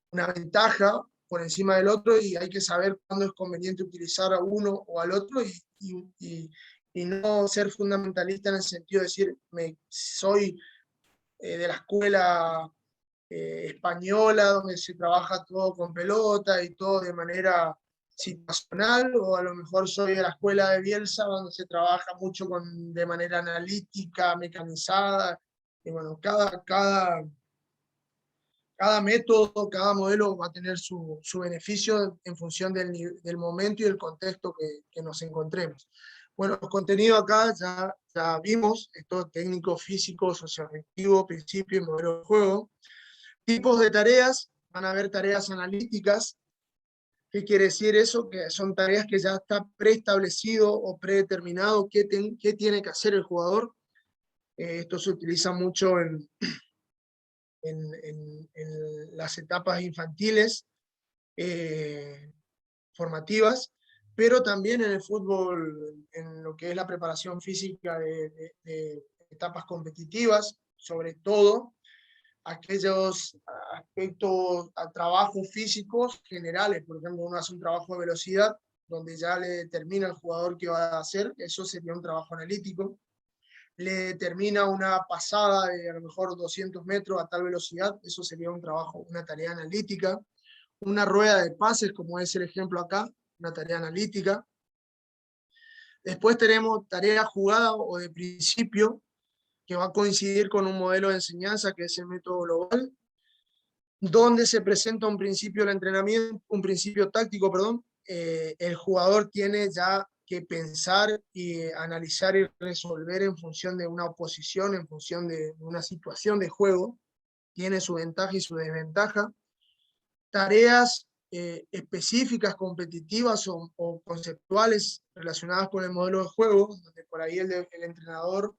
una ventaja por encima del otro, y hay que saber cuándo es conveniente utilizar a uno o al otro, y no ser fundamentalista en el sentido de decir, soy de la escuela española, donde se trabaja todo con pelota y todo de manera situacional, o a lo mejor soy de la escuela de Bielsa, donde se trabaja mucho de manera analítica, mecanizada, y bueno, cada método, cada modelo va a tener su beneficio en función del momento y del contexto que nos encontremos. Bueno, los contenidos acá ya vimos, esto técnico, físico, socioafectivo, principio y modelo de juego. Tipos de tareas, van a haber tareas analíticas. ¿Qué quiere decir eso? Que son tareas que ya está preestablecido o predeterminado qué tiene que hacer el jugador. Esto se utiliza mucho en las etapas infantiles formativas, pero también en el fútbol, en lo que es la preparación física de etapas competitivas, sobre todo aquellos aspectos, a trabajos físicos generales. Por ejemplo, uno hace un trabajo de velocidad, donde ya le determina al jugador qué va a hacer, eso sería un trabajo analítico. Le determina una pasada de a lo mejor 200 metros a tal velocidad, eso sería un trabajo, una tarea analítica. Una rueda de pases, como es el ejemplo acá, una tarea analítica. Después tenemos tarea jugada o de principio, que va a coincidir con un modelo de enseñanza, que es el método global, donde se presenta un principio del entrenamiento, un principio táctico, perdón. El jugador tiene ya que pensar y analizar y resolver en función de una oposición, en función de una situación de juego, tiene su ventaja y su desventaja. Tareas específicas, competitivas o conceptuales relacionadas con el modelo de juego, donde por ahí el entrenador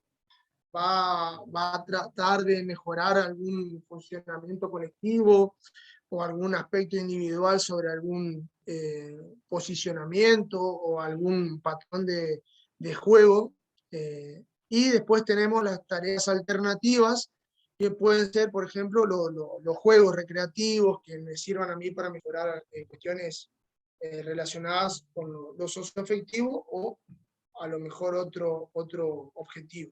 va a tratar de mejorar algún funcionamiento colectivo o algún aspecto individual sobre algún posicionamiento o algún patrón de juego. Y después tenemos las tareas alternativas, que pueden ser, por ejemplo, los juegos recreativos que me sirvan a mí para mejorar cuestiones relacionadas con lo socioafectivo o a lo mejor otro objetivo.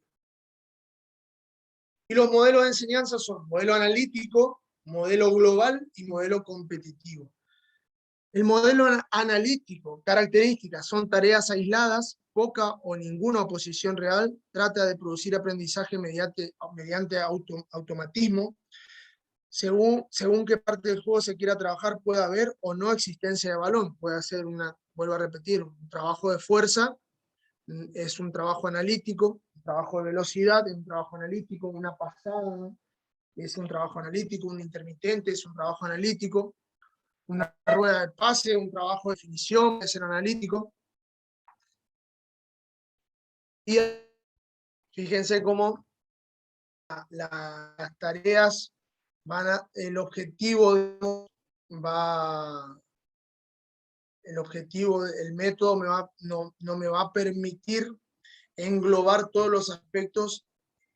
Y los modelos de enseñanza son modelo analítico, modelo global y modelo competitivo. El modelo analítico, características, son tareas aisladas, poca o ninguna oposición real, trata de producir aprendizaje mediante automatismo. Según qué parte del juego se quiera trabajar, puede haber o no existencia de balón. Puede ser vuelvo a repetir, un trabajo de fuerza, es un trabajo analítico, un trabajo de velocidad es un trabajo analítico, una pasada es un trabajo analítico, un intermitente es un trabajo analítico, una rueda de pase, un trabajo de definición puede ser analítico. Y fíjense cómo las tareas el objetivo el método no me va a permitir englobar todos los aspectos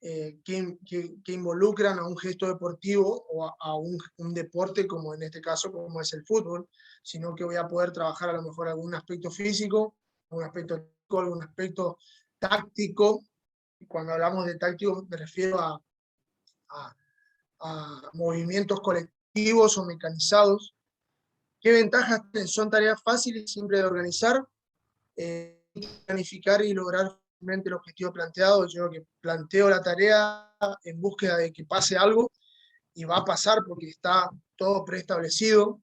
que involucran a un gesto deportivo o a un deporte, como en este caso, como es el fútbol, sino que voy a poder trabajar a lo mejor algún aspecto físico, algún aspecto táctico. Cuando hablamos de táctico me refiero a movimientos colectivos o mecanizados. ¿Qué ventajas tienen? Son tareas fáciles y simples de organizar, planificar y lograr el objetivo planteado. Yo que planteo la tarea en búsqueda de que pase algo y va a pasar porque está todo preestablecido.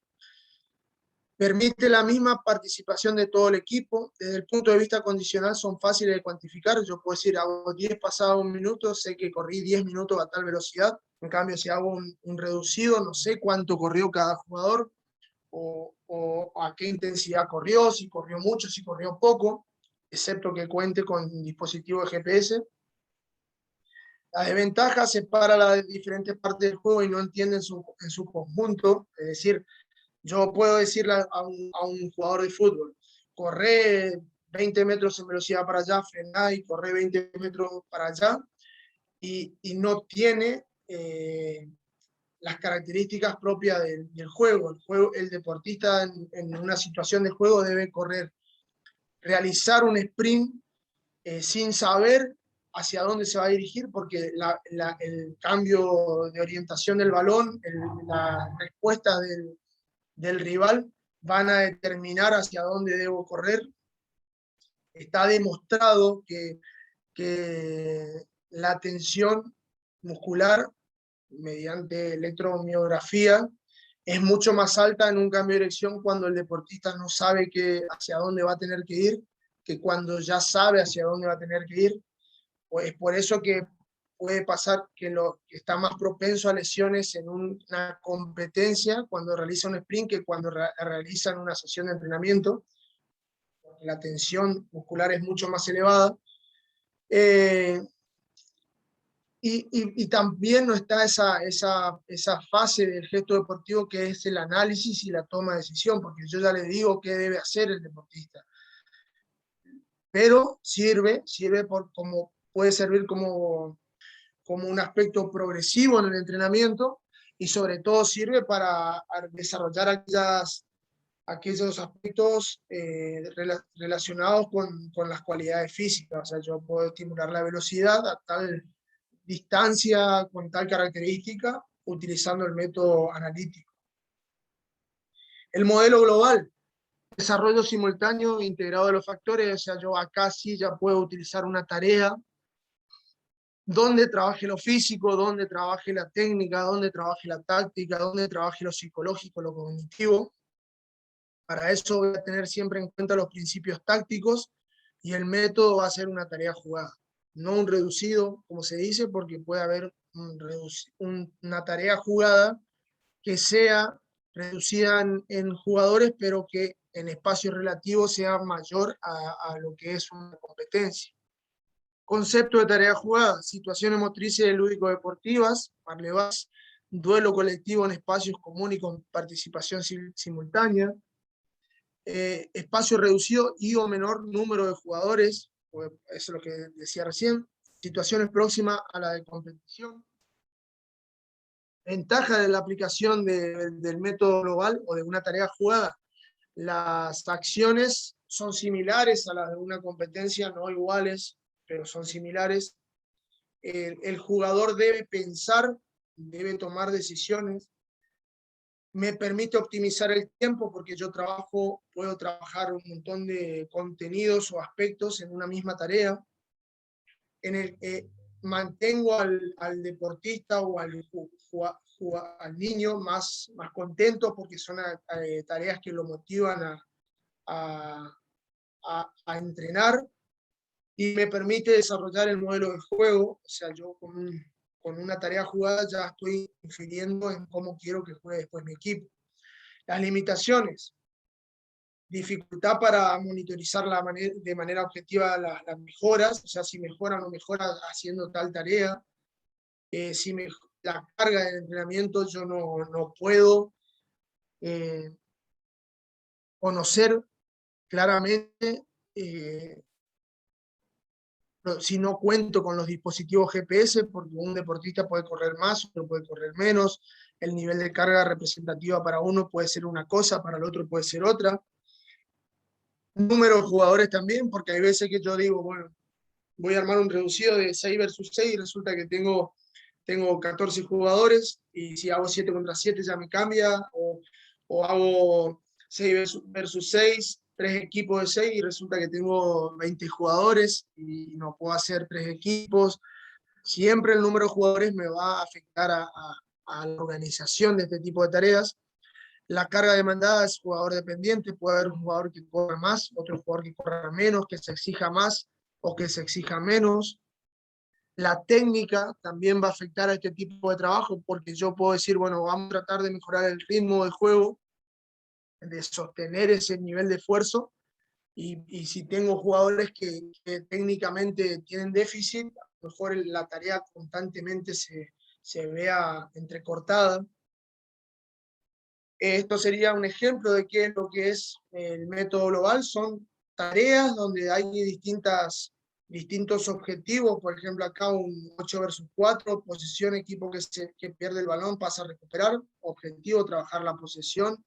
Permite la misma participación de todo el equipo. Desde el punto de vista condicional son fáciles de cuantificar. Yo puedo decir, hago 10 pasado un minuto, sé que corrí 10 minutos a tal velocidad. En cambio, si hago un reducido, no sé cuánto corrió cada jugador o a qué intensidad corrió, si corrió mucho, si corrió poco, excepto que cuente con dispositivo de GPS. La desventaja separa las diferentes partes del juego y no entiende en su conjunto. Es decir, yo puedo decirle a un jugador de fútbol, corre 20 metros en velocidad para allá, frená y corre 20 metros para allá, y no tiene las características propias del juego. El deportista en una situación de juego debe correr, realizar un sprint sin saber hacia dónde se va a dirigir, porque el cambio de orientación del balón, la respuesta del rival van a determinar hacia dónde debo correr. Está demostrado que la tensión muscular mediante electromiografía es mucho más alta en un cambio de dirección cuando el deportista no sabe hacia dónde va a tener que ir, que cuando ya sabe hacia dónde va a tener que ir. Pues por eso que puede pasar que está más propenso a lesiones en una competencia cuando realiza un sprint que cuando realizan una sesión de entrenamiento. La tensión muscular es mucho más elevada. Y también no está esa fase del gesto deportivo que es el análisis y la toma de decisión, porque yo ya le digo qué debe hacer el deportista. Pero puede servir como un aspecto progresivo en el entrenamiento, y sobre todo sirve para desarrollar aquellos aspectos relacionados con las cualidades físicas. O sea, yo puedo estimular la velocidad a tal distancia, con tal característica, utilizando el método analítico. El modelo global, desarrollo simultáneo integrado de los factores. O sea, yo acá sí ya puedo utilizar una tarea donde trabaje lo físico, donde trabaje la técnica, donde trabaje la táctica, donde trabaje lo psicológico, lo cognitivo. Para eso voy a tener siempre en cuenta los principios tácticos y el método va a ser una tarea jugada, no un reducido, como se dice, porque puede haber una tarea jugada que sea reducida en jugadores, pero que en espacio relativo sea mayor a lo que es una competencia. Concepto de tarea jugada: situaciones motrices y lúdico-deportivas, parlevas, duelo colectivo en espacios comunes y con participación simultánea, espacio reducido y o menor número de jugadores, eso es lo que decía recién, situaciones próximas a la de competición. Ventaja de la aplicación del método global o de una tarea jugada: las acciones son similares a las de una competencia, no iguales, pero son similares. El jugador debe pensar, debe tomar decisiones. Me permite optimizar el tiempo porque yo puedo trabajar un montón de contenidos o aspectos en una misma tarea. Mantengo al deportista o al niño más contento porque son tareas que lo motivan a entrenar, y me permite desarrollar el modelo de juego. O sea, yo con una tarea jugada ya estoy infiriendo en cómo quiero que juegue después mi equipo. Las limitaciones: dificultad para monitorizar de manera objetiva las mejoras, o sea, si mejora o no mejora haciendo tal tarea. La carga de entrenamiento yo no puedo conocer claramente si no cuento con los dispositivos GPS, porque un deportista puede correr más, otro puede correr menos, el nivel de carga representativa para uno puede ser una cosa, para el otro puede ser otra. Número de jugadores también, porque hay veces que yo digo, bueno, voy a armar un reducido de 6 versus 6 y resulta que tengo 14 jugadores, y si hago 7 contra 7 ya me cambia, o hago 6 versus 6, 3 equipos de 6 y resulta que tengo 20 jugadores y no puedo hacer 3 equipos. Siempre el número de jugadores me va a afectar a la organización de este tipo de tareas. La carga demandada es jugador dependiente, puede haber un jugador que corra más, otro jugador que corra menos, que se exija más o que se exija menos. La técnica también va a afectar a este tipo de trabajo, porque yo puedo decir, bueno, vamos a tratar de mejorar el ritmo del juego, de sostener ese nivel de esfuerzo, y si tengo jugadores que técnicamente tienen déficit, a lo mejor la tarea constantemente se vea entrecortada. Esto sería un ejemplo de qué es lo que es el método global. Son tareas donde hay distintos objetivos. Por ejemplo, acá un 8 versus 4, posesión, equipo que pierde el balón pasa a recuperar. Objetivo: trabajar la posesión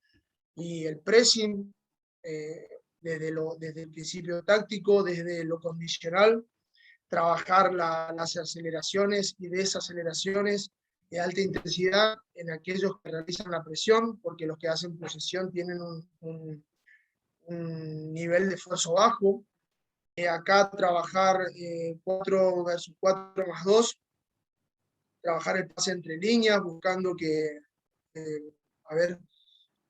y el pressing, desde el principio táctico, desde lo condicional, trabajar las aceleraciones y desaceleraciones de alta intensidad en aquellos que realizan la presión, porque los que hacen posesión tienen un nivel de esfuerzo bajo. Acá trabajar 4 versus 4 más 2, trabajar el pase entre líneas, buscando que,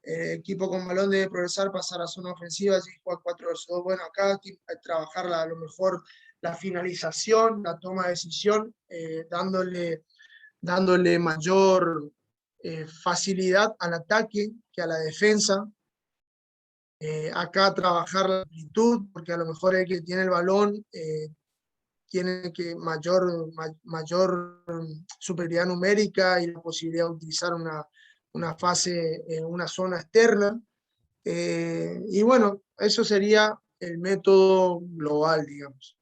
equipo con balón debe progresar, pasar a zona ofensiva, así juega 4 versus 2. Bueno, acá trabajar a lo mejor la finalización, la toma de decisión, dándole mayor facilidad al ataque que a la defensa. Acá trabajar la amplitud, porque a lo mejor el que tiene el balón tiene que mayor superioridad numérica y la posibilidad de utilizar una fase en una zona externa. Y bueno, eso sería el método global, digamos.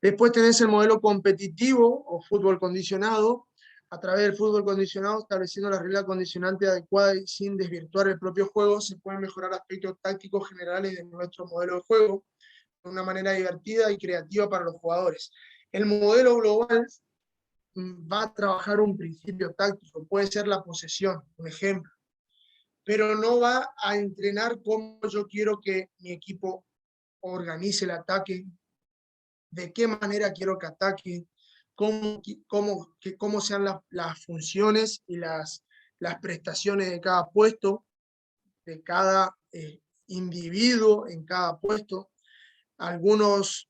Después tenés el modelo competitivo o fútbol condicionado, A través del fútbol condicionado, estableciendo las reglas condicionantes adecuadas y sin desvirtuar el propio juego, se pueden mejorar aspectos tácticos generales de nuestro modelo de juego de una manera divertida y creativa para los jugadores. El modelo global va a trabajar un principio táctico, puede ser la posesión, un ejemplo, pero no va a entrenar cómo yo quiero que mi equipo organice el ataque, de qué manera quiero que ataque, cómo sean las funciones y las prestaciones de cada puesto, de cada individuo en cada puesto, algunos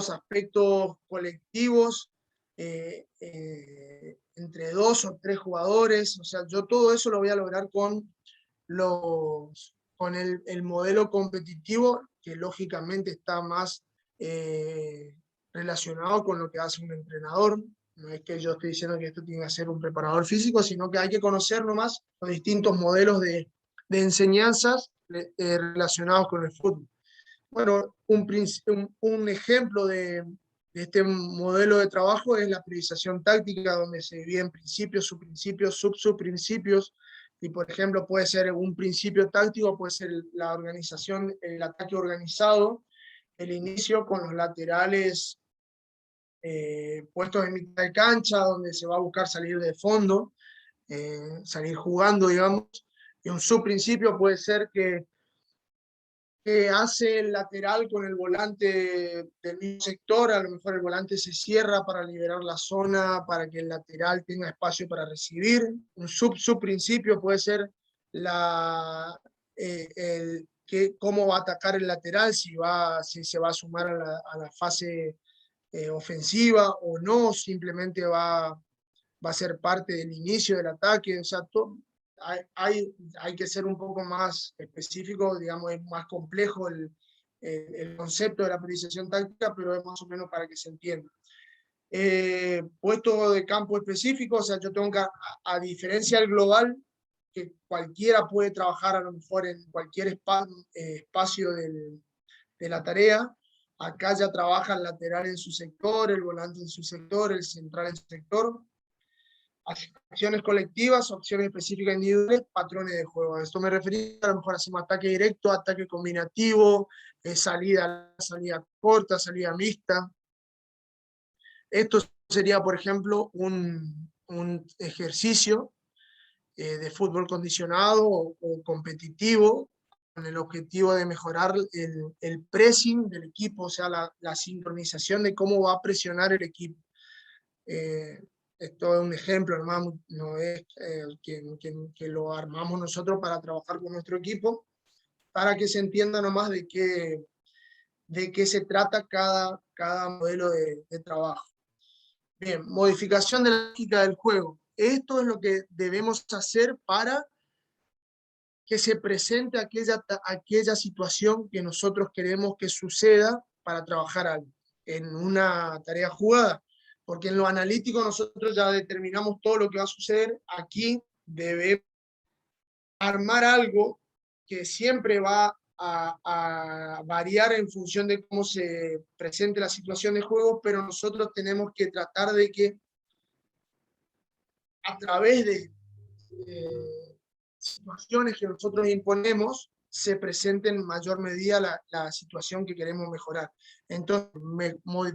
aspectos colectivos entre 2 o 3 jugadores, o sea, yo todo eso lo voy a lograr con el modelo competitivo, que lógicamente está más relacionado con lo que hace un entrenador. No es que yo esté diciendo que esto tiene que ser un preparador físico, sino que hay que conocer nomás los distintos modelos de enseñanzas relacionados con el fútbol. Bueno, un ejemplo de este modelo de trabajo es la priorización táctica, donde se dividen principios, subprincipios, subprincipios, y por ejemplo puede ser un principio táctico, puede ser la organización, el ataque organizado, el inicio con los laterales puestos en mitad de cancha, donde se va a buscar salir de fondo, salir jugando, digamos, y un subprincipio puede ser que hace el lateral con el volante del mismo sector, a lo mejor el volante se cierra para liberar la zona, para que el lateral tenga espacio para recibir. Un subprincipio puede ser cómo va a atacar el lateral, si se va a sumar a la fase ofensiva o no, simplemente va a ser parte del inicio del ataque, o sea, hay que ser un poco más específico, digamos, es más complejo el concepto de la priorización táctica, pero es más o menos para que se entienda. Puesto de campo específico, o sea, yo tengo que, a diferencia del global, que cualquiera puede trabajar a lo mejor en cualquier espacio de la tarea, acá ya trabaja el lateral en su sector, el volante en su sector, el central en su sector. Acciones colectivas, acciones específicas individuales, patrones de juego. A esto me refería, a lo mejor hacemos ataque directo, ataque combinativo, salida corta, salida mixta. Esto sería, por ejemplo, un ejercicio de fútbol condicionado o competitivo, con el objetivo de mejorar el pressing del equipo, o sea, la sincronización de cómo va a presionar el equipo. Esto es un ejemplo, hermano, no es que lo armamos nosotros para trabajar con nuestro equipo, para que se entienda nomás de qué se trata cada modelo de trabajo. Bien, modificación de la lógica del juego. Esto es lo que debemos hacer para que se presente aquella situación que nosotros queremos que suceda para trabajar algo en una tarea jugada. Porque en lo analítico nosotros ya determinamos todo lo que va a suceder. Aquí debemos armar algo que siempre va a variar en función de cómo se presente la situación de juego, pero nosotros tenemos que tratar de que a través de situaciones que nosotros imponemos se presente en mayor medida la situación que queremos mejorar. Entonces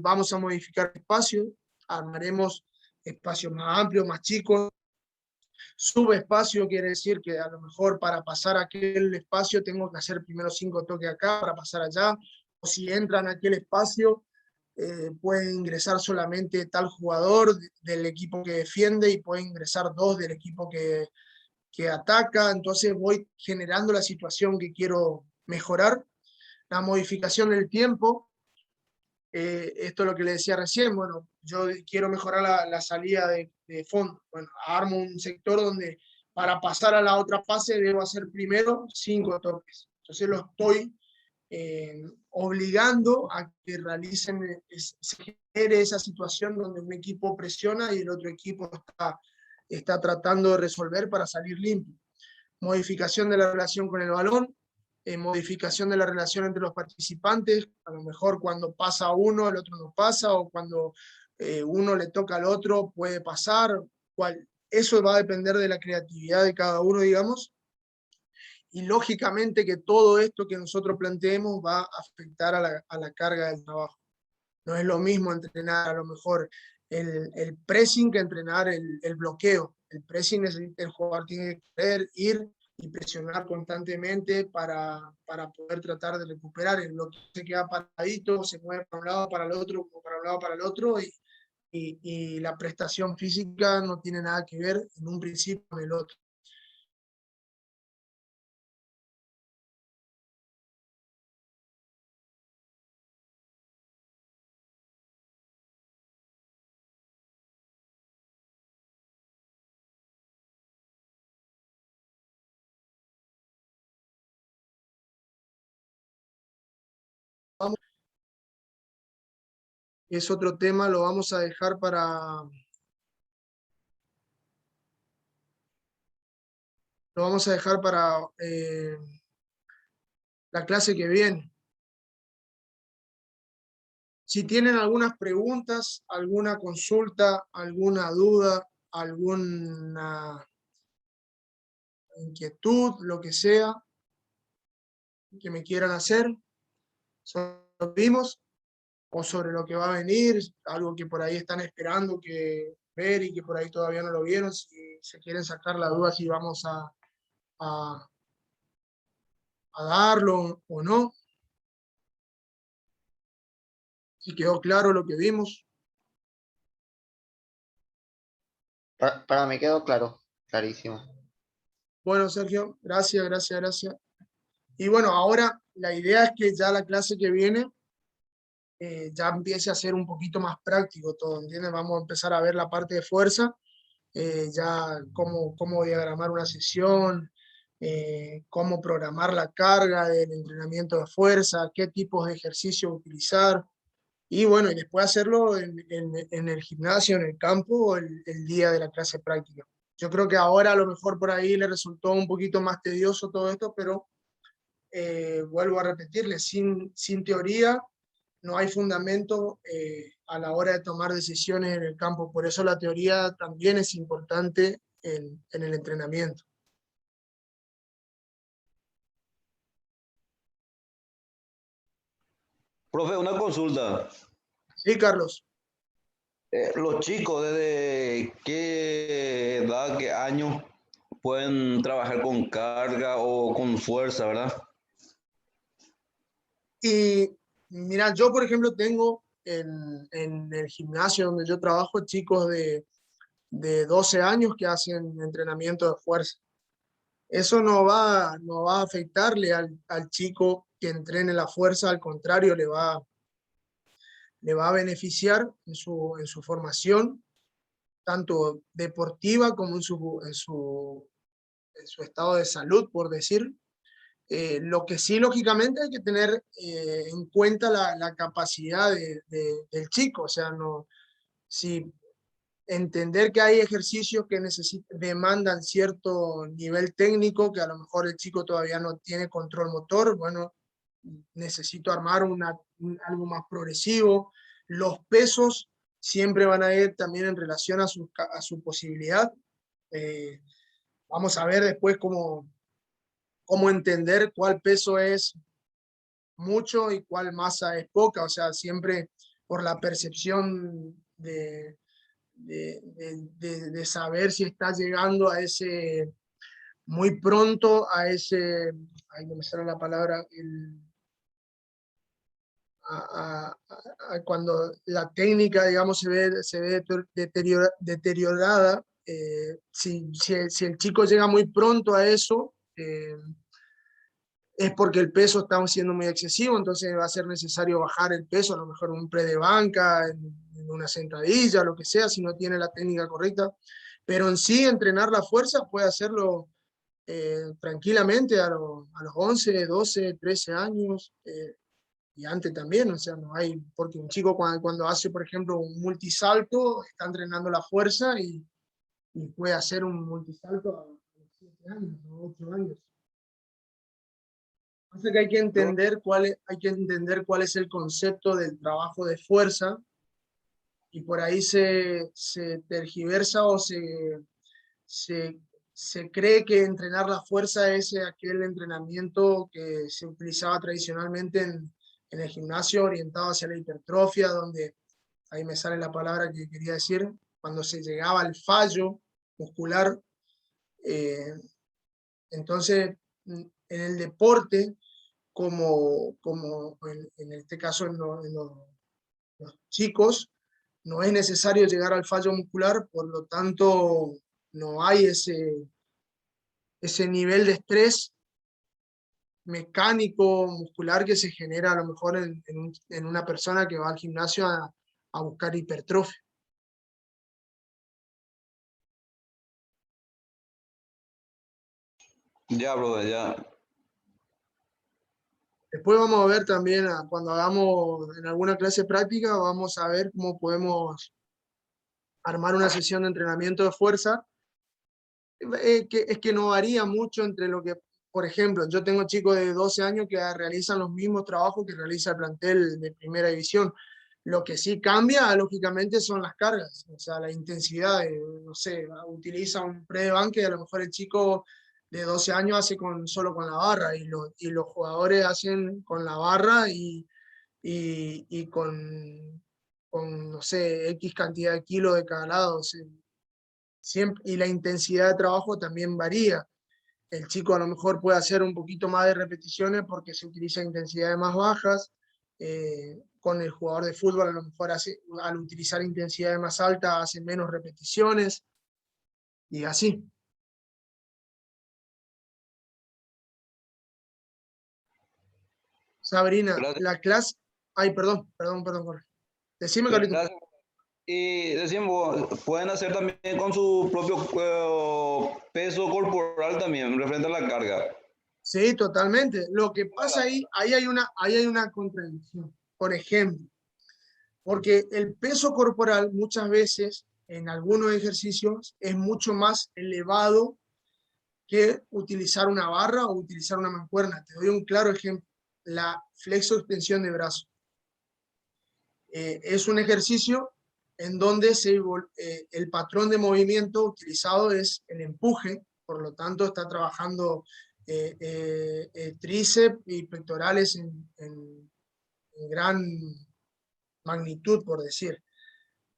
vamos a modificar espacios, armaremos espacios más amplios, más chicos. Subespacio quiere decir que a lo mejor para pasar a aquel espacio tengo que hacer primero 5 toques acá para pasar allá, o si entran a aquel espacio puede ingresar solamente tal jugador del equipo que defiende y puede ingresar 2 del equipo que ataca, entonces voy generando la situación que quiero mejorar. La modificación del tiempo, esto es lo que le decía recién, bueno, yo quiero mejorar la salida de fondo, bueno, armo un sector donde para pasar a la otra fase debo hacer primero 5 toques, entonces lo estoy obligando a que realicen, se genere esa situación donde un equipo presiona y el otro equipo está tratando de resolver para salir limpio. Modificación de la relación con el balón, modificación de la relación entre los participantes, a lo mejor cuando pasa uno, el otro no pasa, o cuando uno le toca al otro puede pasar, eso va a depender de la creatividad de cada uno, digamos, y lógicamente que todo esto que nosotros planteemos va a afectar a la carga del trabajo. No es lo mismo entrenar a lo mejor el pressing que entrenar el bloqueo. El pressing necesita, el jugador tiene que querer ir y presionar constantemente para poder tratar de recuperar. El bloqueo se queda paradito, se mueve para un lado, para el otro, para un lado, para el otro, y la prestación física no tiene nada que ver en un principio con el otro. Es otro tema, lo vamos a dejar para la clase que viene. Si tienen algunas preguntas, alguna consulta, alguna duda, alguna inquietud, lo que sea que me quieran hacer sobre lo que vimos o sobre lo que va a venir, algo que por ahí están esperando que ver y que por ahí todavía no lo vieron, si se quieren sacar la duda si vamos a darlo o no, si quedó claro lo que vimos. Para mí quedó claro, clarísimo. Bueno, Sergio, gracias. Y bueno, ahora la idea es que ya la clase que viene ya empiece a ser un poquito más práctico todo, ¿entiendes? Vamos a empezar a ver la parte de fuerza, ya cómo diagramar una sesión, cómo programar la carga del entrenamiento de fuerza, qué tipos de ejercicios utilizar, y bueno, y después hacerlo en el gimnasio, en el campo, el día de la clase práctica. Yo creo que ahora a lo mejor por ahí le resultó un poquito más tedioso todo esto, pero vuelvo a repetirle, sin teoría no hay fundamento a la hora de tomar decisiones en el campo. Por eso la teoría también es importante en el entrenamiento. Profe, una consulta. Sí, Carlos. Los chicos, ¿desde qué edad, qué año pueden trabajar con carga o con fuerza, verdad? Y mira, yo por ejemplo tengo en el gimnasio donde yo trabajo chicos de 12 años que hacen entrenamiento de fuerza. Eso no va a afectarle al chico que entrene la fuerza, al contrario, le va a beneficiar en su formación, tanto deportiva como en su estado de salud, por decir. Lo que sí, lógicamente, hay que tener en cuenta la capacidad del chico, o sea, no, si entender que hay ejercicios que demandan cierto nivel técnico, que a lo mejor el chico todavía no tiene control motor, bueno, necesito armar algo más progresivo. Los pesos siempre van a ir también en relación a su posibilidad. Eh, Vamos a ver después cómo entender cuál peso es mucho y cuál masa es poca, o sea, siempre por la percepción de saber si está llegando a ese, muy pronto a ese, ahí no me sale la palabra, cuando la técnica, digamos, se ve deteriorada, si el chico llega muy pronto a eso, es porque el peso está siendo muy excesivo, entonces va a ser necesario bajar el peso, a lo mejor en un pre de banca, en una sentadilla, lo que sea, si no tiene la técnica correcta. Pero en sí, entrenar la fuerza puede hacerlo tranquilamente a los 11, 12, 13 años, y antes también, o sea, no hay, porque un chico cuando hace, por ejemplo, un multisalto, está entrenando la fuerza y puede hacer un multisalto a los 7 años, o 8 años. Así que hay que entender cuál es el concepto del trabajo de fuerza y por ahí se tergiversa o se cree que entrenar la fuerza es aquel entrenamiento que se utilizaba tradicionalmente en el gimnasio orientado hacia la hipertrofia, donde, ahí me sale la palabra que quería decir, cuando se llegaba al fallo muscular. Entonces, en el deporte, como en este caso en los chicos, no es necesario llegar al fallo muscular, por lo tanto no hay ese nivel de estrés mecánico, muscular que se genera a lo mejor en una persona que va al gimnasio a buscar hipertrofia. Ya, brother, ya. Después vamos a ver también, cuando hagamos en alguna clase práctica, vamos a ver cómo podemos armar una sesión de entrenamiento de fuerza, es que no varía mucho entre lo que, por ejemplo, yo tengo chicos de 12 años que realizan los mismos trabajos que realiza el plantel de primera división. Lo que sí cambia, lógicamente, son las cargas, o sea, la intensidad, no sé, utiliza un pre de banca y a lo mejor el chico de 12 años hace solo con la barra y los jugadores hacen con la barra y con, no sé, X cantidad de kilos de cada lado. O sea, siempre, y la intensidad de trabajo también varía. El chico a lo mejor puede hacer un poquito más de repeticiones porque se utiliza intensidades más bajas. Con el jugador de fútbol a lo mejor al utilizar intensidades más altas hace menos repeticiones y así. Sabrina, Gracias. la clase... Ay, perdón, Jorge. Decime, Carlito. Gracias. Y decimos, pueden hacer también con su propio peso corporal también, referente a la carga. Sí, totalmente. Lo que pasa ahí hay una contradicción. Por ejemplo, porque el peso corporal muchas veces en algunos ejercicios es mucho más elevado que utilizar una barra o utilizar una mancuerna. Te doy un claro ejemplo. La flexo-extensión de brazo. Es un ejercicio en donde el patrón de movimiento utilizado es el empuje, por lo tanto está trabajando tríceps y pectorales en gran magnitud, por decir.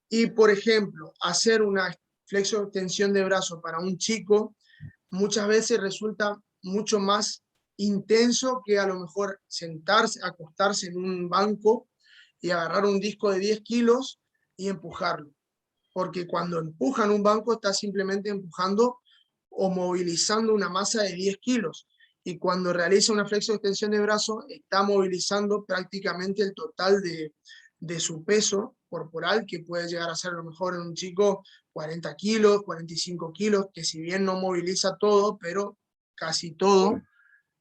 Y, por ejemplo, hacer una flexo-extensión de brazo para un chico muchas veces resulta mucho más intenso que a lo mejor sentarse, acostarse en un banco y agarrar un disco de 10 kilos y empujarlo. Porque cuando empujan un banco está simplemente empujando o movilizando una masa de 10 kilos. Y cuando realiza una flexo-extensión de brazo está movilizando prácticamente el total de su peso corporal, que puede llegar a ser a lo mejor en un chico 40 kilos, 45 kilos, que si bien no moviliza todo, pero casi todo.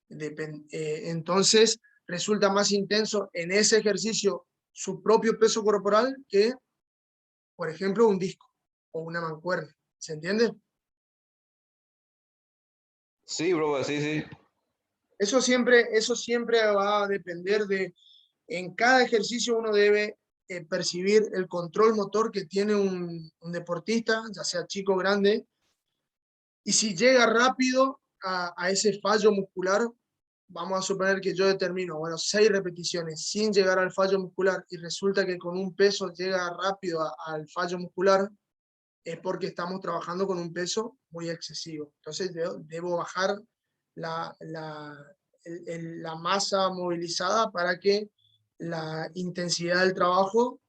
Entonces resulta más intenso en ese ejercicio su propio peso corporal que, por ejemplo, un disco o una mancuerna. ¿Se entiende? Sí, bro, sí, sí. Eso siempre va a depender en cada ejercicio uno debe percibir el control motor que tiene un deportista, ya sea chico o grande, y si llega rápido a ese fallo muscular, vamos a suponer que yo determino, bueno, 6 repeticiones sin llegar al fallo muscular y resulta que con un peso llega rápido al fallo muscular, es porque estamos trabajando con un peso muy excesivo. Entonces debo bajar la masa movilizada para que la intensidad del trabajo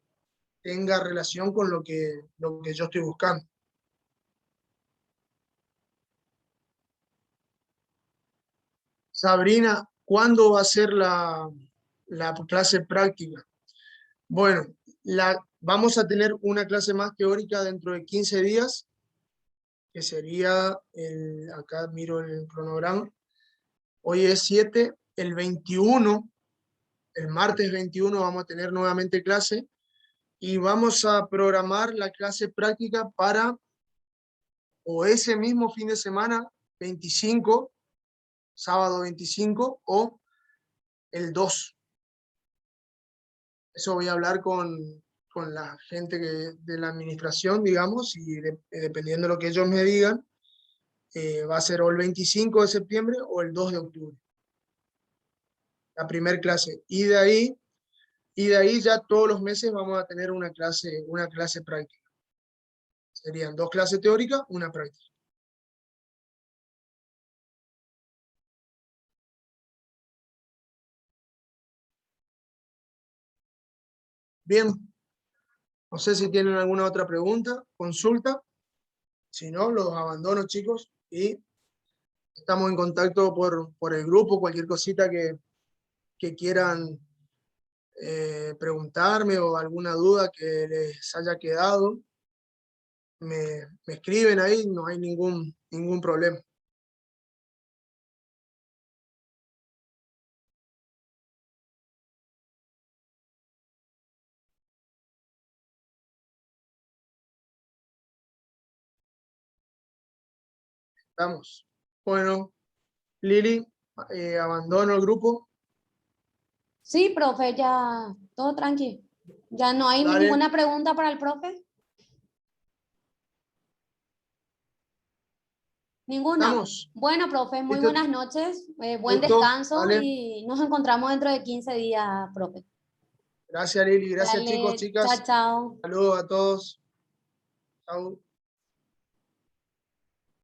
tenga relación con lo que yo estoy buscando. Sabrina, ¿cuándo va a ser la clase práctica? Bueno, vamos a tener una clase más teórica dentro de 15 días, que sería, acá miro el cronograma, hoy es 7, el 21, el martes 21 vamos a tener nuevamente clase y vamos a programar la clase práctica para o ese mismo fin de semana, 25, sábado 25, o el 2. Eso voy a hablar con con la gente de la administración, digamos, y dependiendo de lo que ellos me digan, va a ser o el 25 de septiembre o el 2 de octubre. La primera clase. Y de ahí ya todos los meses vamos a tener una clase práctica. Serían 2 clases teóricas, una práctica. Bien, no sé si tienen alguna otra pregunta, consulta. Si no, los abandono, chicos, y estamos en contacto por el grupo, cualquier cosita que quieran preguntarme o alguna duda que les haya quedado, me escriben ahí, no hay ningún problema. Estamos. Bueno, Lili, abandono el grupo. Sí, profe, ya todo tranqui. Ya no hay Dale. ninguna pregunta para el profe. Ninguna. Estamos. Bueno, profe, muy ¿Listo? buenas noches, buen Gusto. descanso Dale. y nos encontramos dentro de 15 días, profe. Gracias, Lili. Gracias, chicos, Dale, chao, chicas. chao. Saludos a todos. Chau.